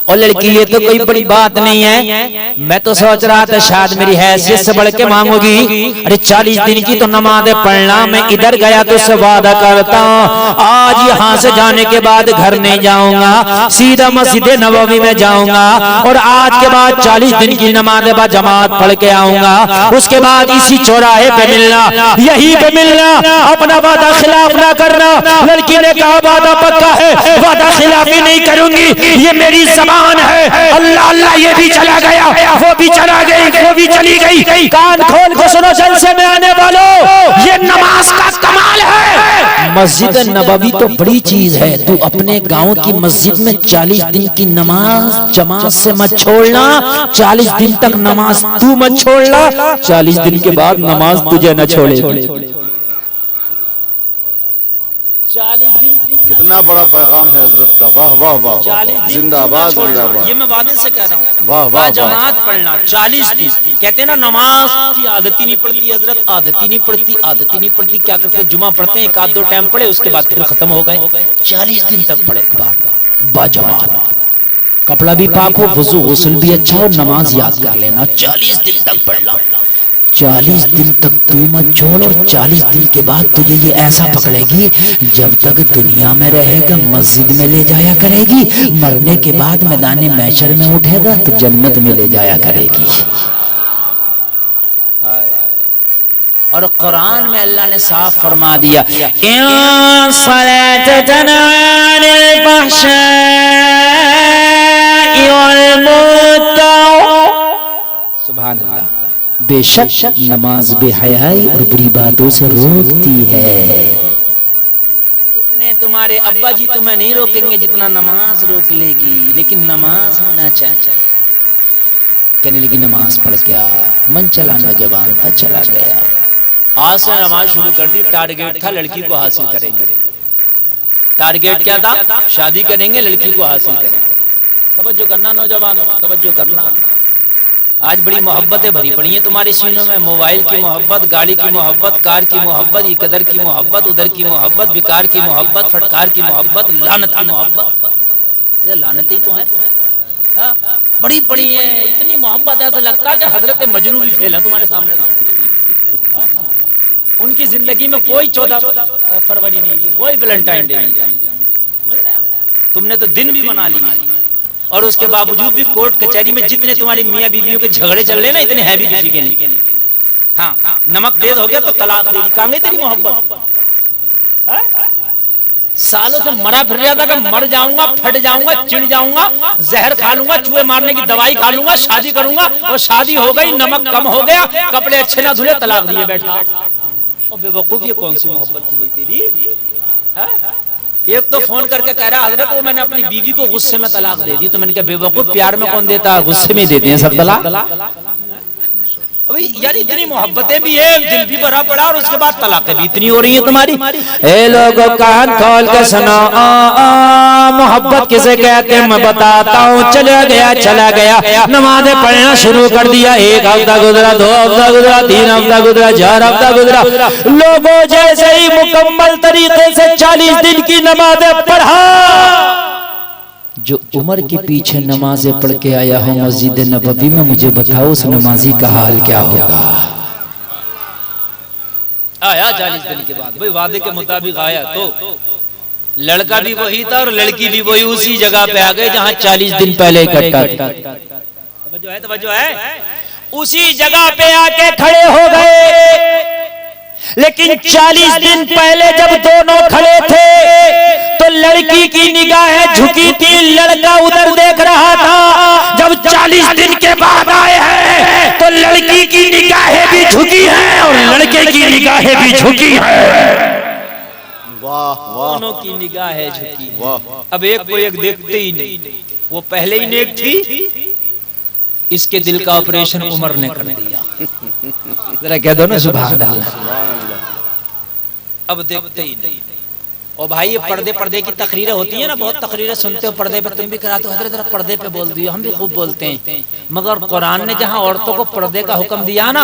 और लड़की ये तो कोई बड़ी बात नहीं है, मैं तो सोच रहा था शायद मेरी हैसियत से बढ़ के मांगोगी। अरे 40 दिन की तो नमाज पढ़ना, मैं इधर गया तो उससे वादा करता हूँ आज यहाँ से जाने के बाद घर नहीं जाऊंगा, सीधा मस्जिद नबवी में जाऊंगा और आज के बाद 40 दिन की नमाज बाद जमात पढ़ के आऊंगा, उसके बाद इसी चौराहे पे मिलना, यही पे मिलना, अपना वादा खिलाफ ना करना। लड़की ने कहा वादा पक्का है, वादा खिलाफी नहीं करूंगी, ये मेरी जबान है। अल्लाह अल्लाह ये भी चला गया, वो भी चला गई, वो भी चली गई। कान खोल के सुनो जलसे में आने वालों, ये नमाज का कमाल है। मस्जिद नबवी तो बड़ी चीज है, तू अपने गांव की मस्जिद में 40 दिन की नमाज जमात से मत छोड़ना, 40 दिन तक नमाज तू मत छोड़ना, 40 दिन के बाद नमाज तुझे न छोड़ेगी। 40 दिन कितना बड़ा पैगाम है हजरत का, वाह वाह वाह, 40 दिन जिंदाबाद जिंदाबाद। ये मैं वादे से कह रहा हूँ, वाह वाह जमात पढ़ना 40 दिन। कहते हैं ना नमाज की आदत ही नहीं पड़ती हजरत, आदत ही नहीं पड़ती, आदत ही नहीं पड़ती। क्या करते जुमा पढ़ते हैं, एक आध दो टाइम पढ़े, उसके बाद फिर खत्म हो गए। 40 दिन तक पढ़े एक बार बाजमात, कपड़ा भी पाक हो, वुजू गुस्ल भी अच्छा हो, नमाज याद कर लेना, 40 दिन तक पढ़ना। 40 दिन तक तू मत छोड़ और 40 दिन के बाद तुझे ये ऐसा पकड़ेगी, जब तक दुनिया में रहेगा मस्जिद में ले जाया करेगी, मरने के बाद मैदान महशर में उठेगा तो जन्नत में ले जाया करेगी। और कुरान में अल्लाह ने साफ फरमा दिया, सुभान अल्लाह, बेशक नमाज बेहयाई और बुरी बातों से रोकती है। इतने तुम्हारे अब्बा जी तुम्हें नहीं रोकेंगे जितना नमाज रोक लेगी, लेकिन नमाज होना चाहिए। कहने लगी नमाज पढ़ क्या, मन चला नौजवान था चला गया। आज से नमाज शुरू कर दी, टारगेट था लड़की को हासिल करेंगे। टारगेट क्या था, शादी करेंगे, लड़की को हासिल करेंगे। तवज्जो करना नौजवानों, तवज्जो करना। आज बड़ी मोहब्बतें भरी पड़ी हैं तुम्हारे सीनों में, मोबाइल की मोहब्बत, गाड़ी की मोहब्बत, कार की मोहब्बत, इकदर की मोहब्बत, उधर की मोहब्बत, विकार की मोहब्बत, फटकार की मोहब्बत, लानत की मोहब्बत। ये लानत ही तो है, बड़ी पड़ी है इतनी मोहब्बत, ऐसा लगता है कि हजरत मजनू भी फेल है तुम्हारे सामने। उनकी जिंदगी में कोई 14 फरवरी नहीं थी, कोई वैलेंटाइन डे नहीं था, तुमने तो दिन भी मना लिए। और उसके बावजूद भी कोर्ट कचहरी में जितने तुम्हारी मियां बीवियों के झगड़े चल रहे ना, इतने हैं भी किसी के नहीं। हाँ, नमक तेज हो गया तो तलाक दे दी, कहाँ गई तेरी मोहब्बत? सालों से मरा फिर रहा था कि मर जाऊंगा, फट जाऊंगा, चिढ़ जाऊंगा, जहर खा लूंगा, चूहे मारने की दवाई खा लूंगा, शादी करूंगा। और शादी हो गई, नमक कम हो गया, कपड़े अच्छे ना धुले, तलाक दिए बैठा। और बेवकूफ, ये कौन सी मोहब्बत थी तेरी? एक तो फोन करके कह रहा हजरत वो मैंने अपनी बीवी को गुस्से में तलाक दे दी। तो मैंने कहा बेवकूफ, प्यार में कौन देता है, गुस्से में देते हैं सब तलाक। अभी यार इतनी मोहब्बतें भी है, दिल भी भरा पड़ा, और उसके बाद तलाक़ें भी इतनी हो रही है तुम्हारी। ए लोगों कान खोल के सुनो, मोहब्बत किसे कहते हैं मैं बताता हूँ। चला गया, नमाज़ें पढ़ना शुरू कर दिया। 1 हफ्ता गुजरा, 2 हफ्ता गुजरा, 3 हफ्ता गुजरा, 4 हफ्ता गुजरा। लोगों जैसे ही मुकम्मल तरीके से 40 दिन की नमाज़ें पढ़ा। जो उमर के पीछे नमाजें पढ़ के आया हूँ मस्जिद नबवी में, मुझे बताओ उस नमाजी का हाल क्या होगा। आया 40 दिन के बाद, भाई वादे के मुताबिक आया तो लड़का भी वही था और लड़की भी वही, उसी जगह पे आ गए जहाँ 40 दिन पहले इकट्ठा थे। तवज्जो है, उसी जगह पे आके खड़े हो गए। लेकिन 40 दिन पहले जब दोनों खड़े थे तो लड़की की निगाहें झुकी थी, लड़का उधर देख रहा था। जब 40 दिन के बाद आए हैं तो लड़की की निगाहें भी झुकी हैं और लड़के की निगाहें भी झुकी हैं। वाह वाह, दोनों की निगाहें झुकी। वाह। अब एक को एक देखते ही नहीं, वो पहले ही नेक थी, इसके दिल का ऑपरेशन उमर ने कर दिया। जरा कह दो ना सुभान अल्लाह। अब देखते ही नहीं, और भाई ये पर्दे की तकरीरें होती है ना, बहुत तकरीरें सुनते हो पर्दे पे, तुम भी कराते हो, हजरत पर्दे पे बोल दियो, हम भी खूब बोलते हैं। मगर कुरान ने जहाँ औरतों को पर्दे का हुक्म दिया ना,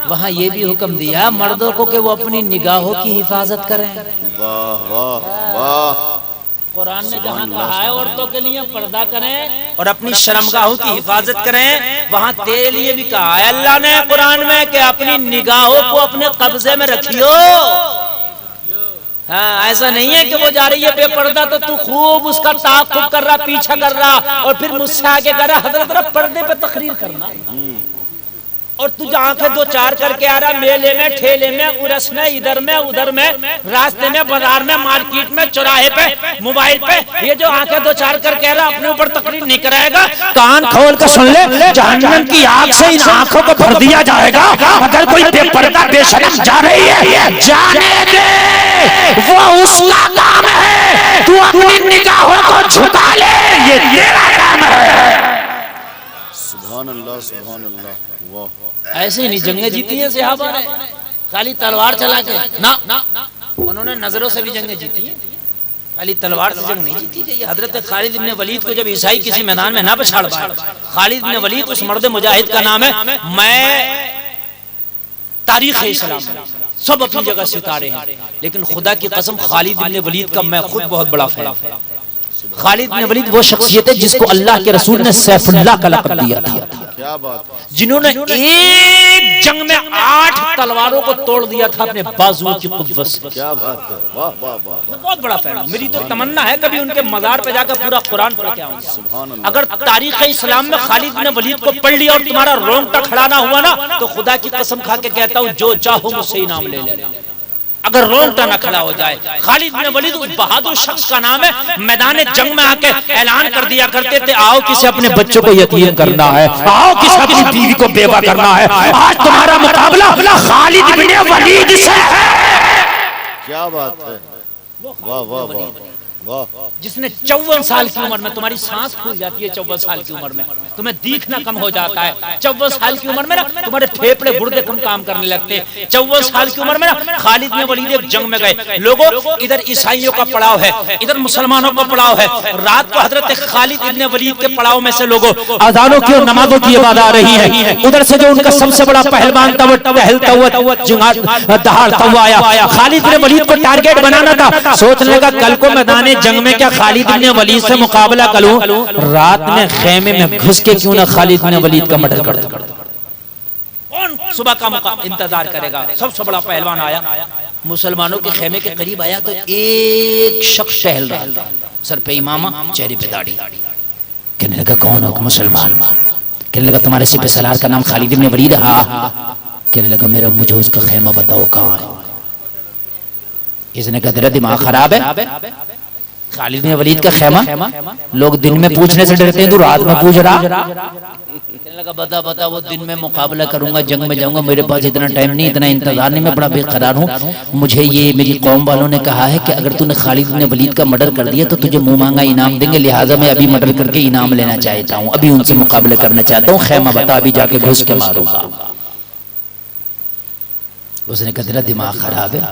वहाँ ये भी हुक्म दिया मर्दों को कि वो अपनी निगाहों की हिफाजत करें। वाह वाह वाह। कुरान ने जहाँ कहा है औरतों के लिए पर्दा करें और अपनी शर्मगाहों की हिफाजत करें, वहाँ तेरे लिए भी कहा है अल्लाह ने कुरान में कि अपनी निगाहों को अपने कब्जे में रखियो। हाँ, ऐसा नहीं है कि वो जा रही है बेपर्दा तो तू खूब उसका ताक़ुब कर रहा, पीछा कर रहा और फिर मुझसे आगे कर रहा। हजरत पर्दे पे तकरीर करना और तू आंखें दो चार करके आ रहा, मेले में, ठेले में, उरस में, इधर में, उधर में, रास्ते में, बाजार में, मार्केट में, चौराहे पे, मोबाइल पे, ये जो आंखें दो चार करके आ रहा अपने ऊपर तकरीर नहीं कराएगा। कान खोल कर सुन ले, जहन्नम की आग से इन आंखों को भर दिया जाएगा। अगर कोई बेपर्दा बेशरम जा रही है, जाने दे, वो उसका काम है, तू अपनी निगाहों को झुका ले, ये तेरा काम है। सुभान अल्लाह सुभान अल्लाह। वाह। ऐसे ही नहीं जंगें जीती हैं सहाबा ने खाली तलवार चला के, ना उन्होंने नजरों से भी जंगें जीती हैं, खाली तलवार से जंग नहीं जीती गई। हजरत खालिद इब्न वलीद को जब ईसाई किसी मैदान में ना पछाड़ पाए, खालिद इब्न वलीद उस मर्द मुजाहिद का नाम है। मैं तारीख इस्लाम सब अपनी जगह सितारे हैं, लेकिन खुदा की कसम खालिद इब्न वलीद का मैं खुद बहुत बड़ा फैन हूं। खालिद इब्न वलीद वो शख्सियत है जिसको अल्लाह के रसूल ने सैफुल्लाह का लक़ब दिया था। क्या बात। जिन्होंने एक जंग में 8 तलवारों को तोड़ दिया था अपने बाजुओं की कुव्वत से। क्या बात है। वाह वाह वाह। बहुत बड़ा फैन हूं। मेरी तो तमन्ना है कभी उनके मजार पे जाकर पूरा कुरान पढ़ के आऊंगा। सुभान अल्लाह। अगर तारीख इस्लाम में खालिद इब्न वलीद को पढ़ लिया और तुम्हारा रोंगटा खड़ा ना हुआ ना, तो खुदा की कसम खा के कहता हूं जो चाहो मुझसे इनाम ले लेना। अगर रोंगटा ना खड़ा हो जाए। खालिद इब्न वलीद उस बहादुर शख्स का नाम है, मैदान जंग में आके ऐलान कर दिया करते थे, आओ किसी अपने बच्चों को यतीम करना है, आओ किसी अपनी बीवी को बेवा करना है, आज तुम्हारा मुकाबला खालिद इब्न वलीद से है। क्या बात है। वाह वाह वाह वाह। जिसने 54 साल की उम्र में, तुम्हारी सांस फूल जाती है 54 साल की उम्र में, तुम्हें दिखना कम हो जाता है 54 साल की उम्र में ना, तुम्हारे फेफड़े गुर्दे कम काम करने लगते हैं 54 साल की उम्र में ना। खालिद इब्न वलीद एक जंग में गए, लोगों इधर ईसाइयों का पड़ाव है, इधर मुसलमानों का पड़ाव है। रात को हजरत खालिद इब्न वलीद के पड़ाव में से लोगों अजानों की और नमाजों की आवाज आ रही है, उधर से जो उनका सबसे बड़ा पहलवान था वो टहलता हुआ दहाड़ता हुआ आया। खालिद इब्न वलीद को टारगेट बनाना था, सोचने लगा कल को मैदान जंग में क्या खालिद इब्न वलीद से मुकाबला करूं, रात में खेमे में घुस के क्यों ना खालिद इब्न वलीद का मर्डर कर दूं। कौन सुबह का इंतजार करेगा। सबसे बड़ा पहलवान आया, मुसलमानों के खेमे के करीब आया तो एक शख्स टहल रहा था, सर पे इमामा, चेहरे पे दाढ़ी। कहने लगा कौन हो? मुसलमान। कहने लगा तुम्हारे सिपह सलार का नाम खालिद इब्न वलीद है? कहने लगा मेरा, मुझे उसका खेमा बताओ कहाँ है। इसने कहा तेरा दिमाग खराब है, खालिद इब्न वलीद का खेमा लोग दिन में पूछने से डरते हैं, तू रात में पूछ रहा। कहने लगा बता बता, वो दिन में मुकाबला करूंगा, जंग में जाऊंगा, मेरे पास इतना टाइम नहीं, इतना इंतजार नहीं, मैं बड़ा बेकरार हूँ। मुझे ये मेरी कौम वालों ने कहा है कि अगर तूने खालिद इब्न वलीद का मर्डर कर दिया तो तुझे मुंह मांगा इनाम देंगे, लिहाजा मैं अभी मर्डर करके इनाम लेना चाहता हूँ, अभी उनसे मुकाबला करना चाहता हूँ, खेमा बता, अभी जाके घुस के मारूंगा। उसने कहा तेरा दिमाग खराब है,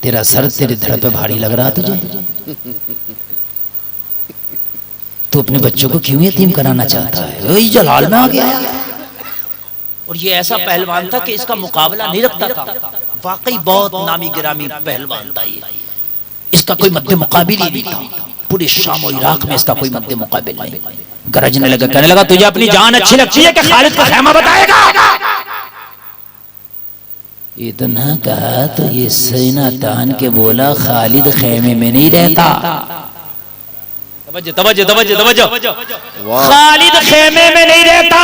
तेरा सर तेरे धड़ पे भारी लग रहा तुझे, तू अपने बच्चों को क्यों यतीम कराना चाहता है? वही जलाल में आ गया। और ये ऐसा पहलवान था कि इसका मुकाबला नहीं रखता था, वाकई बहुत नामी गिरामी पहलवान था ये, इसका कोई मद्दे मुकाबिल ही नहीं था। पूरे शाम और इराक में इसका कोई मद्दे मुकाबिल नहीं। गरजने लगा, कहने लगा तुझे अपनी जान अच्छी लगती है कि खालिद का खेमा बताएगा? इतना कहा तो ये सीना तान के बोला खालिद खेमे में नहीं रहता। खालिद खेमे में नहीं रहता।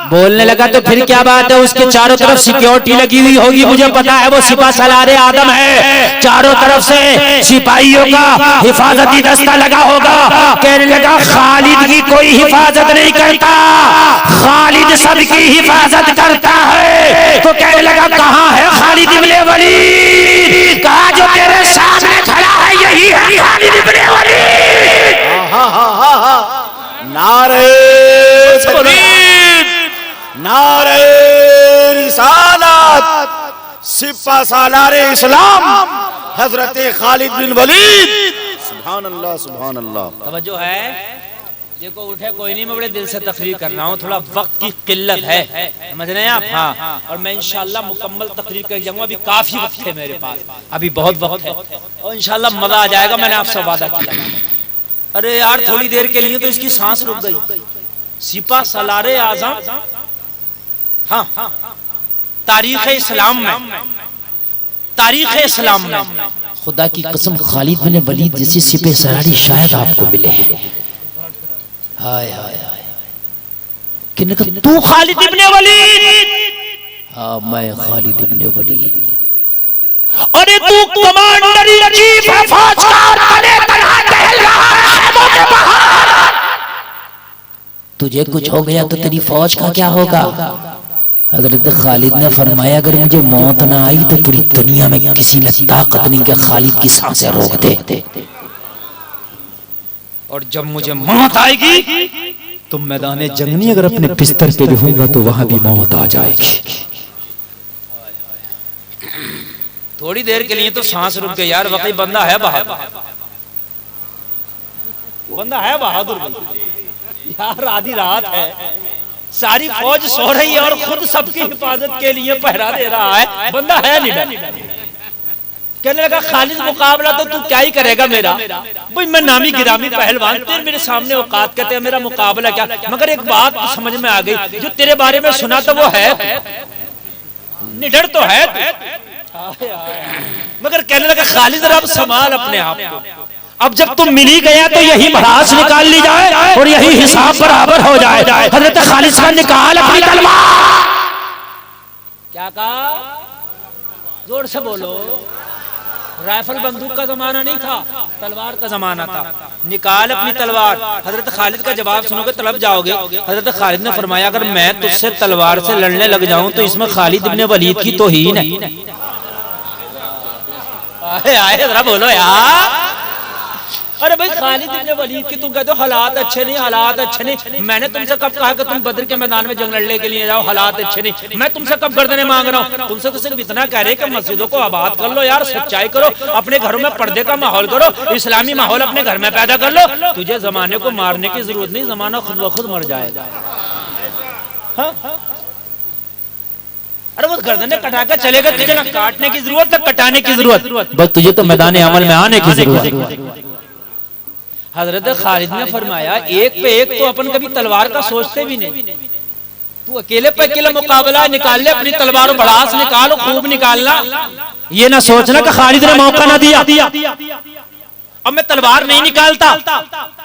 बोलने लगा तो फिर क्या बात है, उसके चारों तरफ सिक्योरिटी लगी हुई होगी, मुझे पता है वो सिपा सलारे आदम है, चारों तरफ से सिपाहियों का हिफाजती दस्ता लगा होगा। कहने लगा खालिद की कोई हिफाजत नहीं करता, खालिद सबकी हिफाजत करता है। तो कहने लगा कहाँ है खालिद इब्न वलीद? कहा जो तेरे सामने खड़ा है यही है खालिद इब्न वलीद। नारे तकबीर, नारे रिसालत, सिपा सालारे इस्लाम, हजरत खालिद बिन वलीद। सुभान अल्लाह, सुभान अल्लाह। तवज्जो है, देखो उठे कोई नहीं, मैं बड़े दिल से तकरीर कर रहा हूँ, थोड़ा वक्त की किल्लत है, समझ रहे हैं आप? हाँ, और मैं इंशाल्लाह मुकम्मल तकरीर कर जाऊंगा, अभी काफी वक्त है मेरे पास, अभी बहुत वक्त है और इंशाल्लाह मजा आ जाएगा, मैंने आपसे वादा किया। अरे यार थोड़ी देर के लिए तो इसकी सांस रुक गई। सिपा सलारे आज़म, हाँ, तारीख इस्लाम में, तारीख इस्लाम में खुदा की कसम खालिद बिन वलीद जैसी सिपह सलारी शायद आपको मिले। हाय हाय हाय, किन्ने कहा तू खालिद इब्ने वलीद? हाँ मैं खालिद इब्ने वलीद। अरे तू कमांडर इन चीफ है फौज का, तने तनहा टहल रहा है खेमों के बाहर। तुझे कुछ हो गया तो तेरी फौज का क्या होगा? हजरत खालिद ने फरमाया अगर मुझे मौत ना आई तो पूरी दुनिया में किसी में ताकत नहीं कि खालिद की सांसें रोक दे। और जब मुझे मौत आएगी तो मैदान जंग नहीं, अगर अपने बिस्तर पे भी होगा तो वहां भी मौत आ जाएगी। थोड़ी देर के लिए तो सांस रुक गई यार, वाकई बंदा है बहादुर, बंदा है बहादुर यार। आधी रात है, सारी फौज सो रही है और खुद सबकी हिफाजत के लिए पहरा दे रहा है, बंदा है निडर। कहने लगा खालिद मुकाबला तो तू क्या ही करेगा मेरा, भाई मैं नामी गिरामी पहलवान, तेरे मेरे सामने औकात, कहते हैं मेरा मुकाबला क्या। मगर एक बात तो समझ में आ गई, जो तेरे बारे में सुना तो वो है निडर तो है, मगर कहने लगा खालिद अब संभाल अपने आप को, अब जब तुम मिल ही गया तो यही भड़ास निकाल ली जाए और यही हिसाब बराबर हो जाए। हजरत खालिद खान निकाल अपनी तलवार। क्या कहा? जोर से बोलो। राइफल बंदूक का जमाना नहीं था, तलवार का जमाना था। निकाल अपनी तलवार। हजरत खालिद का जवाब सुनोगे तलब जाओगे। हजरत खालिद ने फरमाया अगर मैं तुझसे तलवार से लड़ने लग जाऊं तो इसमें खालिद इब्ने वलीद की तौहीन है। आए जरा बोलो यार। अरे भाई खालिद इब्ने वलीद की तुम कहते हो हालात अच्छे नहीं, हालात अच्छे नहीं। मैंने तुमसे कब कहा कि तुम बद्र के मैदान में जंग लड़ने के लिए जाओ, हालात अच्छे नहीं। मैं तुमसे कब गर्दनें मांग रहा हूँ? तुमसे तो सिर्फ इतना कह रहे कि मस्जिदों को आबाद कर लो यार, सच्चाई करो, अपने घरों में पर्दे का माहौल करो, इस्लामी माहौल अपने घर में पैदा कर लो। तुझे जमाने को मारने की जरूरत नहीं, जमाना खुद ब खुद मर जाएगा। अरे वो गर्दनें कटा कर चलेगा, तुझे ना काटने की जरूरत ना कटाने की जरूरत, बस तुझे तो मैदान अमल में आने की जरूरत। हजरत खालिद ने फरमाया एक पे एक तो अपन कभी तलवार का सोचते भी नहीं, तू अकेले पे अकेला मुकाबला निकाल ले, अपनी तलवार बड़ास निकालो, खूब निकालना, ये ना सोचना कि खालिद ने मौका ना दिया। अब मैं तलवार नहीं निकालता,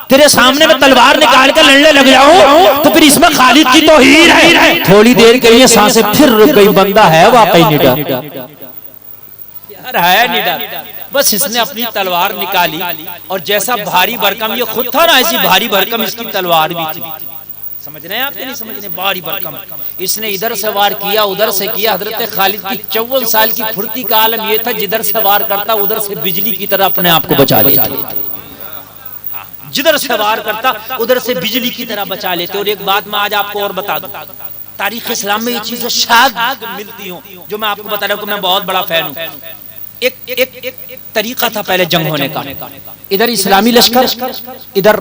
तेरे सामने मैं तलवार निकाल कर लड़ने लग जाऊं तो फिर इसमें खालिद की तौहीन है। थोड़ी देर के लिए सांसें फिर रुक गई, बंदा है वाकई निडर यार, है निडर। बस इसने अपनी तलवार निकाली और जैसा भारी भरकम ये खुद था ना, ऐसी भारी भरकम इसकी तलवार भी थी। समझ रहे हैं आप? नहीं समझ रहे? भारी भरकम इसने इधर से वार किया, उधर से किया। हजरत खालिद की 54 साल की फुर्ती का आलम ये था, जिधर से वार करता उधर से बिजली की तरह अपने आप को बचा लेता, जिधर से वार करता उधर से बिजली की तरह बचा लेते। और एक बात मैं आज आपको और बता दूं, तारीख इस्लाम में ये चीजें शायद मिलती हूँ जो मैं आपको बता रहा हूँ कि मैं बहुत बड़ा फैन हूँ। एक तरीका था पहले जंग होने का, इधर इस्लामी लश्कर, इधर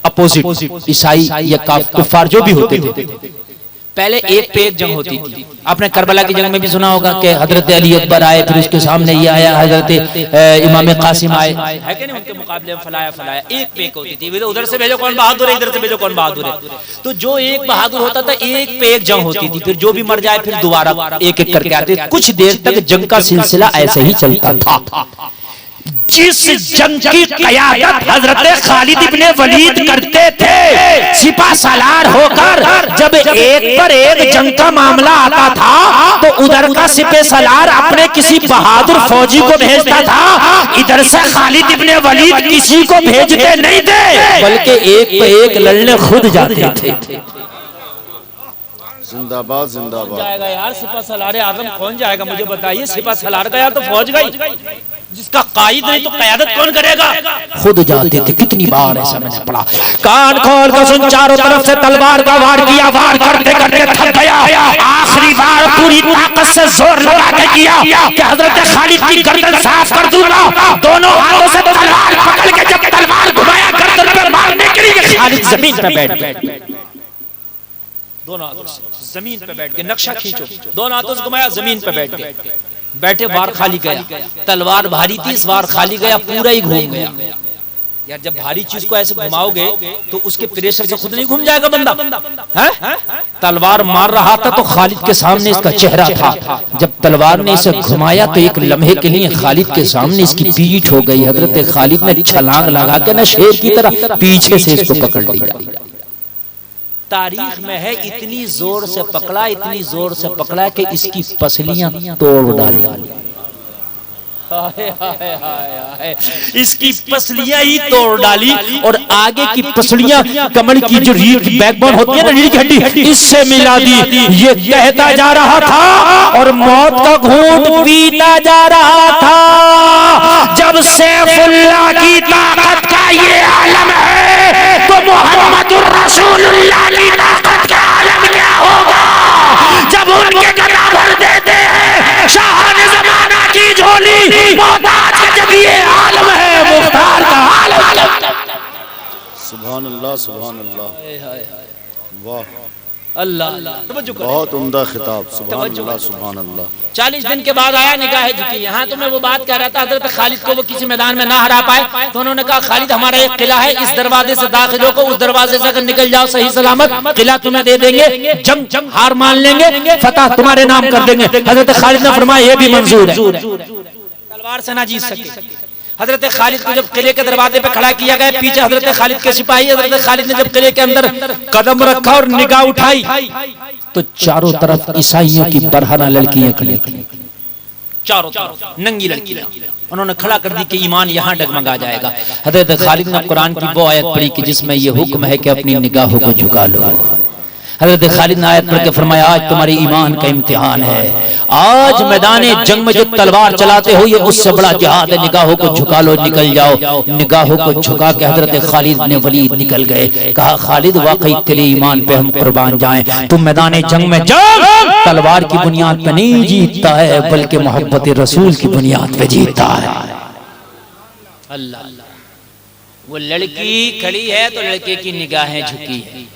अपोजिट ईसाई या कुफार जो भी होते थे। पहले एक पे एक जंग होती थी। आपने करबला की जंग में भी सुना होगा कि हजरत अली अकबर आए, फिर उसके सामने ये आया हजरत इमाम कासिम आए, है कि नहीं? उनके मुकाबले में फलाया फलाया एक पे एक होती थी। उधर से भेजो कौन बहादुर है, इधर से भेजो कौन बहादुर है। तो जो एक बहादुर होता था एक पे एक जंग होती थी, फिर जो भी मर जाए फिर दोबारा एक एक करके आते। कुछ देर तक जंग का सिलसिला ऐसे ही चलता था। जिस जंग की क़यादत हजरत खालिद इब्ने वलीद करते थे सिपा सालार होकर, जब एक पर एक जंग का मामला आता था तो उधर का सिपा सालार अपने किसी बहादुर फौजी को भेजता था, इधर से खालिद इब्ने वलीद किसी को भेजते नहीं थे, बल्कि एक पे एक लड़ने खुद जाते थे। जिंदाबाद जिंदाबाद। जाएगा यार सिपा सलारे आजम कौन जाएगा मुझे बताइए। सिपा सलार गया तो फौज गई, जिसका कायद नहीं तो क़यादत कौन करेगा। खुद जाते थे, कितनी बार ऐसा मैंने पढ़ा। कान खोल कर सुन, चारों तरफ से तलवार का वार किया, वार करते करते थक गया। आखिरी बार पूरी ताकत से जोर लगा के किया कि हजरत खालिद की गर्दन साफ कर दूंगा। दोनों हाथों से तलवार पकड़ के जब तलवार घुमाया गर्दन पे मारने के लिए, खालिद जमीन पे बैठ गए। दोनों हाथों से जमीन पे बैठ के, नक्शा खींचो, दोनों हाथों से घुमाया, जमीन पे बैठ गए। बैठे, वार खाली गया। तलवार भारी थी, इस वार खाली गया, पूरा ही घूम गया। यार जब भारी चीज को ऐसे घुमाओगे तो उसके प्रेशर से खुद नहीं घूम जाएगा बंदा, है? तलवार मार रहा था तो खालिद के सामने इसका चेहरा था। जब तलवार ने इसे घुमाया तो एक लम्हे के लिए खालिद के सामने इसकी पीठ हो गई। हजरत खालिद ने छलांग लगा के ना शेर की तरह पीछे से इसको पकड़ लिया। तारीख में है इतनी जोर से पकड़ा, इतनी जोर से पकड़ा कि इसकी पसलियां तोड़ डाली। हाय हाय हाय हाय, इसकी पसलियां ही तोड़ डाली और आगे की पसलियां कमर की जो रीढ़ की बैकबोन होती है ना, रीढ़ की हड्डी, इससे मिला दी। ये कहता जा रहा था और मौत का घूंट पीता जा रहा था। जब सैफुल्लाह की ताकत का ये आलम है तो मुहम्मदुर रसूलुल्लाह की ताकत का आलम क्या होगा। जब उनके गदा भर देते हैं शाहान ज़माना की झोली, मोहताज का जब ये आलम है, मुख्तार का आलम। सुभान अल्लाह सुभान अल्लाह, वाह अल्लाह, बहुत उम्दा खिताब। सुभान अल्लाह सुभान अल्लाह। 40 दिन के बाद आया, निगाहें झुकी। यहाँ तो मैं वो बात कह रहा था, हजरत खालिद को वो किसी मैदान में ना हरा पाए तो उन्होंने कहा खालिद हमारा एक किला है, इस दरवाजे से दाखिल होकर उस दरवाजे से अगर निकल जाओ सही सलामत, किला तुम्हें दे देंगे, जंग हार मान लेंगे, फतह तुम्हारे नाम कर देंगे। हजरत खालिद ने फरमाया ये भी मंजूर है, तलवार से ना जीत सके। हजरत खालिद को जब किले के दरवाजे पे खड़ा किया गया, पीछे हजरत खालिद के सिपाही, हजरत खालिद ने जब किले के अंदर कदम रखा और निगाह उठाई तो चारों तरफ ईसाइयों की बरहना लड़कियां खड़ी थी, चारों तरफ नंगी लड़कियां। उन्होंने खड़ा कर दी कि ईमान यहाँ डगमगा जाएगा। हजरत खालिद ने कुरान की वो आयत पढ़ी कि जिसमें ये हुक्म है कि अपनी निगाहों को झुका लो। हजरत खालिद ने आयत पढ़ के फरमाया आज तुम्हारे ईमान का इम्तिहान है। आज मैदाने जंग में जो तलवार चलाते हो ये उससे बड़ा जिहाद है। निगाहों को झुका लो, निकल जाओ। निगाहों को झुका के हजरत खालिद ने वलीद निकल गए। कहा खालिद वाकई तेरे ईमान पे हम कुर्बान जाएं। तुम मैदाने जंग में जंग तलवार की बुनियाद पे नहीं जीतता है बल्कि मोहब्बत रसूल की बुनियाद पे जीतता है। अल्लाह, वो लड़की खड़ी है तो लड़के की निगाहें झुकी है।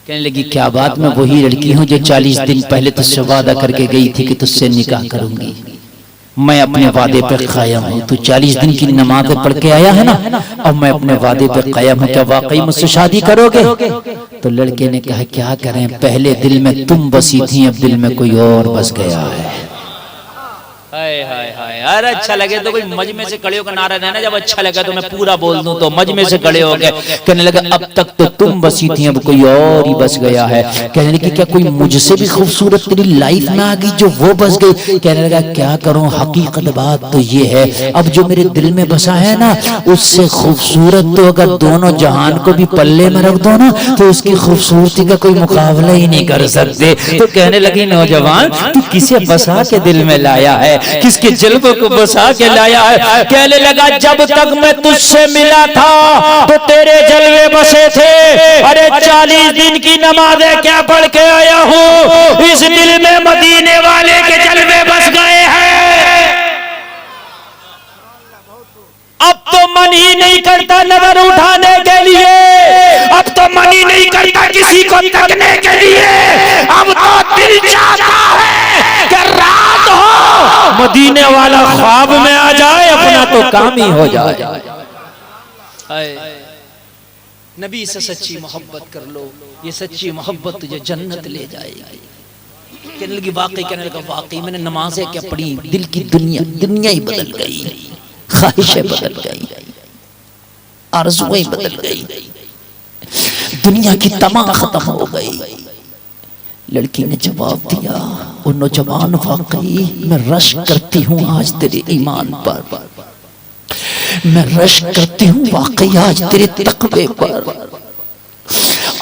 कहने लगी क्या बात, मैं वही लड़की हूँ जो 40 दिन पहले तुझसे वादा करके गई थी कि तुझसे निकाह करूंगी। मैं अपने वादे पे कायम हूँ। तू 40 दिन की नमाज़ें पढ़ के आया है ना, अब मैं अपने वादे पे कायम हूँ। क्या वाकई मुझसे शादी करोगे? तो लड़के ने कहा क्या करें, पहले दिल में तुम बसी थी, अब दिल में कोई और बस गया है। हाय हाय हाय, अरे अच्छा लगे तो कोई मजमे से खड़े होकर नारा देना, जब अच्छा लगा तो मैं पूरा बोल दूं तो मजमे से खड़े हो गए। कहने लगा अब तक तो तुम बसी थी, अब कोई और ही बस गया है। कहने लगी क्या कोई मुझसे भी खूबसूरत तेरी लाइफ में आ गई जो वो बस गई? कहने लगा क्या करूं, हकीकत बात तो ये है अब जो मेरे दिल में बसा है ना उससे खूबसूरत तो अगर दोनों जहान को भी पल्ले में रख दो ना तो उसकी खूबसूरती का कोई मुकाबला ही नहीं कर सकते। तो कहने लगी नौजवान तू किसे बसा के दिल में लाया है, किसके जल्बों को बसा के लाया है? कहने लगा जब तक मैं तुझसे मिला था तो तेरे जलवे बसे थे। अरे 40 दिन की नमाज़ें क्या पढ़ के आया हूँ, इस दिल में मदीने वाले के जलवे बस गए हैं। अब तो मन ही नहीं करता नजर उठाने के लिए, अब तो मन ही नहीं करता किसी को तकने के लिए। अब तो दिल चाहता है कि रात हो मदीने वाला ख्वाब में आ जाए, अपना तो काम ही हो जाए। नबी से सच्ची मोहब्बत कर लो, ये सच्ची मोहब्बत तुझे जन्नत ले जाएगी। कहने लगी वाकई, कहने लगा वाकई मैंने नमाजें क्या पढ़ी, दिल की दुनिया ही बदल गई, ख्वाहिशें बदल गई, आरज़ुएं बदल गई, दुनिया की तमा खत्म हो गई। लड़की ने जवाब दिया वो नौजवान वाकई मैं रश करती हूँ आज तेरे ईमान पर, मैं रश करती हूँ वाकई आज तेरे तकवे पर।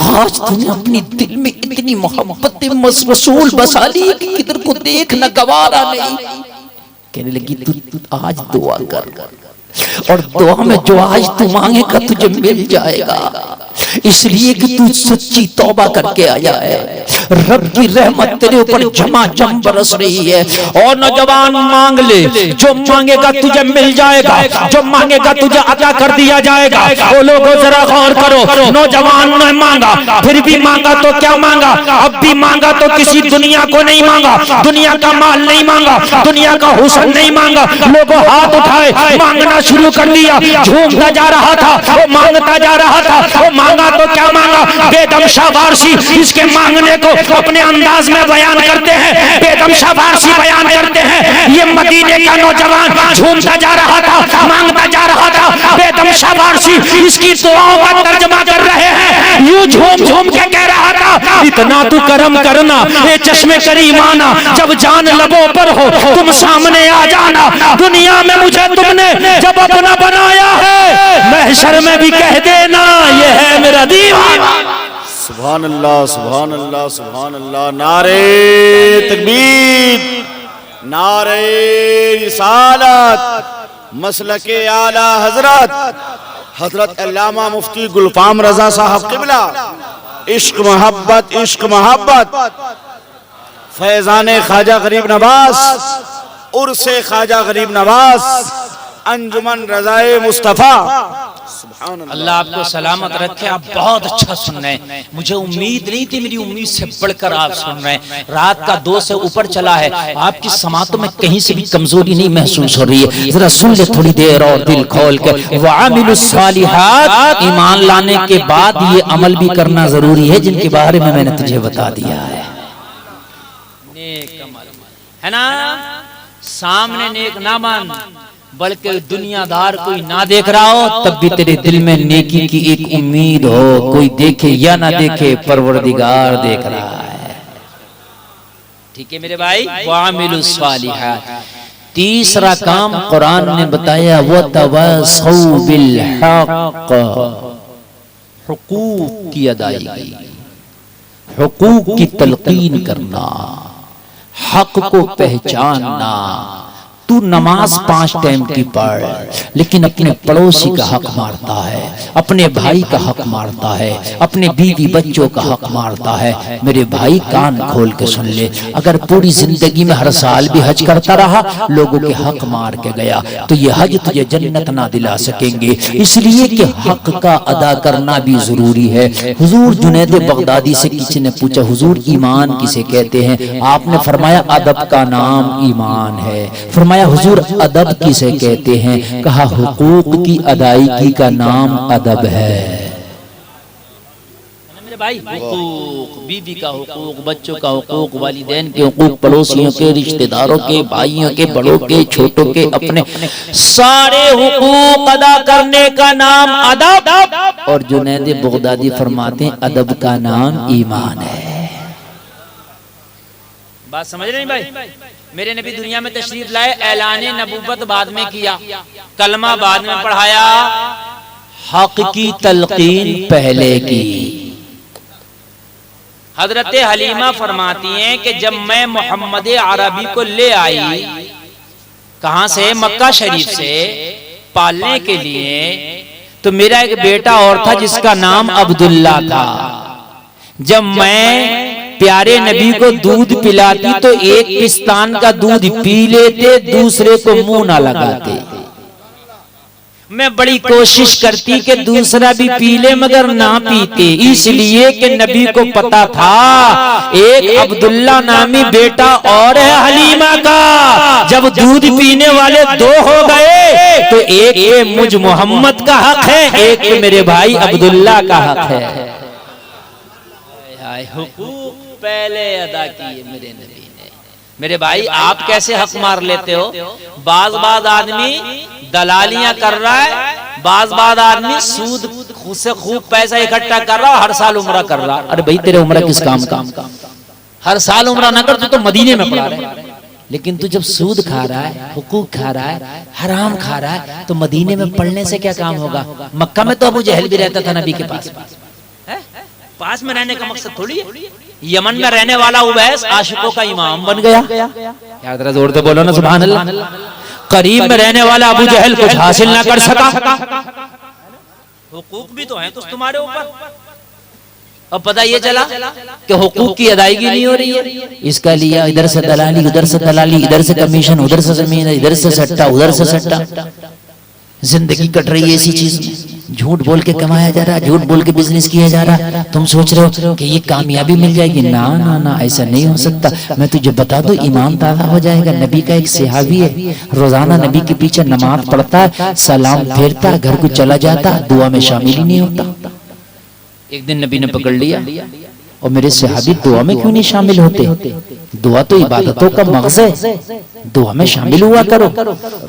आज तूने अपनी दिल में इतनी मोहब्बत रसूल बसा ली कि किधर को देखना गवारा नहीं। कहने लगी तू आज दुआ कर, और दुआ में जो आज तू मांगेगा तुझे मिल जाएगा, इसलिए कि तू सच्ची तौबा करके आया है। रब की रहमत तेरे ऊपर झमाझम बरस रही है। और नौजवान मांग ले, जो मांगेगा तुझे मिल जाएगा, जो मांगेगा तुझे अता कर दिया जाएगा। वो लोगों जरा गौर करो, नौजवान ने मांगा, फिर भी मांगा तो क्या मांगा? अब भी मांगा तो किसी दुनिया को नहीं मांगा, दुनिया का माल नहीं मांगा, दुनिया का हुस्न नहीं मांगा। लोगों हाथ उठाए, मांगना शुरू कर दिया। झूमता जा रहा था, वो मांगता जा रहा था। वो मांगा तो क्या मांगा? बेदम शाह वारसी इसके मांगने को अपने अंदाज में बयान करते हैं। बेदम शाह वारसी बयान करते हैं, ये मदीने का नौजवान झूमता जा रहा था, मांगता जा रहा था। बेदम शाह वारसी इसकी दुआओं का तर्जमा कर रहे हैं, यूं झूम झूम के कह रहा था, इतना तू करम करना, ये चश्मे करीमाना, जब जान लबों पर हो तुम सामने आ जाना। दुनिया में मुझे तुमने जब अपना बनाया है, महशर में भी कह देना ये है मेरा दीवाना। सुभान अल्लाह, सुभान अल्लाह, सुभान अल्लाह। नारे तकबीर, नारे रिसालत, मसलके आला हजरत अल्लामा मुफ्ती गुलफाम रजा साहब क़िबला। इश्क मोहब्बत, इश्क मोहब्बत, फैजान ख्वाजा गरीब नवाज, उर्से ख्वाजा गरीब नवाज, अंजुमन रजाए मुस्तफा। अल्लाह आपको सलामत रखे। आप बहुत अच्छा सुन रहे हैं, मुझे उम्मीद नहीं थी, मेरी उम्मीद से बढ़कर आप सुन रहे हैं। रात का 2 से ऊपर चला है, आपकी समातों में कहीं से भी कमजोरी नहीं महसूस हो रही है। जरा सुन ले थोड़ी देर और दिल खोल के। वअमिलुस सालिहात, ईमान लाने के बाद ये अमल भी करना जरूरी है जिनके बारे में मैंने तुझे बता दिया है। नेक अमल है ना, सामने नेक ना मान, बल्कि दुनियादार कोई ना देख रहा हो तब भी तेरे दिल में नेकी की एक उम्मीद हो। कोई देखे या ना देखे, परवरदिगार देख रहा है। ठीक है मेरे भाई, वामिलुस सालिहात। तीसरा काम कुरान ने बताया, व तवासौ बिल हक, हुकूक की अदायगी, हुकूक की तलकीन करना, हक को पहचानना। तू नमाज 5 टाइम की पढ़, लेकिन अपने पड़ोसी का हक मारता है, अपने भाई का हक मारता है, अपने बीवी बच्चों का हक मारता है। मेरे भाई कान खोल के सुन ले, अगर पूरी जिंदगी में हर साल भी हज करता रहा, लोगों के हक मार के गया, तो ये हज तुझे जन्नत ना दिला सकेंगे। इसलिए कि हक का अदा करना भी जरूरी है। हुजूर जुनैद बगदादी से किसी ने पूछा, हुजूर ईमान किसे कहते हैं? आपने फरमाया अदब का नाम ईमान है। फरमाया हुजूर अदब किसे कहते हैं? कहा हुकूक की अदायगी का नाम अदब है। मेरे भाई, हुकूक, बीवी का हुकूक, बच्चों का हुकूक, वालिदैन के हुकूक, पड़ोसियों के, रिश्तेदारों के, भाइयों के, बड़ों के, छोटों के, अपने सारे हुकूक अदा करने का नाम अदब। और जुनैद बगदादी फरमाते हैं अदब का नाम ईमान है। बात समझ रहे हैं भाई? मेरे नबी दुनिया में तशरीफ लाए, ऐलाने नबूवत बाद में किया, कलमा बाद में पढ़ाया, हक की तलकीन पहले की। हजरत हलीमा फरमाती हैं कि जब मैं मोहम्मद अरबी को ले आई, कहां से? मक्का शरीफ से, पालने के लिए, तो मेरा एक बेटा और था जिसका नाम अब्दुल्ला था। जब मैं प्यारे नबी को दूध पिलाती तो एक पिस्तान का दूध पी लेते, दूसरे को मुंह ना लगाते। मैं बड़ी कोशिश करती कि दूसरा भी पी ले, मगर ना पीते, इसलिए कि नबी को पता था एक अब्दुल्ला नामी बेटा और है हलीमा का। जब दूध पीने वाले 2 हो गए तो एक पे मुझ मोहम्मद का हक है, एक पे मेरे भाई अब्दुल्ला का हक है। हुकूक पहले अदा किए मेरे नबी ने। मेरे भाई, आप कैसे हक मार लेते हो? बाज आदमी दलालियां कर रहा है, बाज आदमी सूद से खूब पैसा इकट्ठा कर रहा है, हर साल उम्रा कर रहा है। अरे भाई, तेरे उम्रा किस काम का? हर साल उम्रा ना कर, तो मदीने में पड़ा रहे। लेकिन तू जब सूद खा रहा है, हुकूक खा रहा है, हराम खा रहा है, तो मदीने में पढ़ने से क्या काम होगा? मक्का में तो अबू जहल भी रहता था नबी के पास। पास में रहने का मकसद थोड़ी है। यमन में रहने वाला उवैस आशिकों का इमाम बन गया। याद रहा, जोर से बोलो ना सुभान अल्लाह। करीब में रहने वाला अबू जहल कुछ हासिल ना कर सका। हुकूक भी तो है कुछ तुम्हारे ऊपर। अब पता ये चला कि हुकूक की अदायगी नहीं हो रही है। इसका लिया, इधर से दलाली, उधर से दलाली, इधर से कमीशन, उधर से जमीन, इधर से सट्टा, उधर से सट्टा। जिंदगी कट रही है इसी चीज में। झूठ बोल के कमाया जा रहा, झूठ बोल के बिजनेस किया जा रहा। तुम सोच रहे हो कि ये कामयाबी मिल जाएगी। ना ना ना, ऐसा नहीं हो सकता। मैं तुझे बता दूं, ईमान ताज़ा हो जाएगा। नबी का एक सहाबी है, रोजाना नबी के पीछे नमाज पढ़ता है, सलाम फेरता है, घर को चला जाता, दुआ में शामिल ही नहीं होता। एक दिन नबी ने पकड़ लिया, और मेरे सहाबी दुआ में क्यों नहीं शामिल होते? दुआ तो इबादतों का मग़ज़ है, दुआ में शामिल हुआ करो।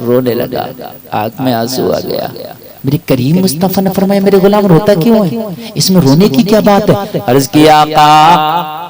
रोने लगा, आंख में आंसू आ गया। मेरे करीम मुस्तफा ने फरमाया, मेरे गुलाम रोता क्यों है? इसमें रोने की क्या बात है? अर्ज़ किया, आका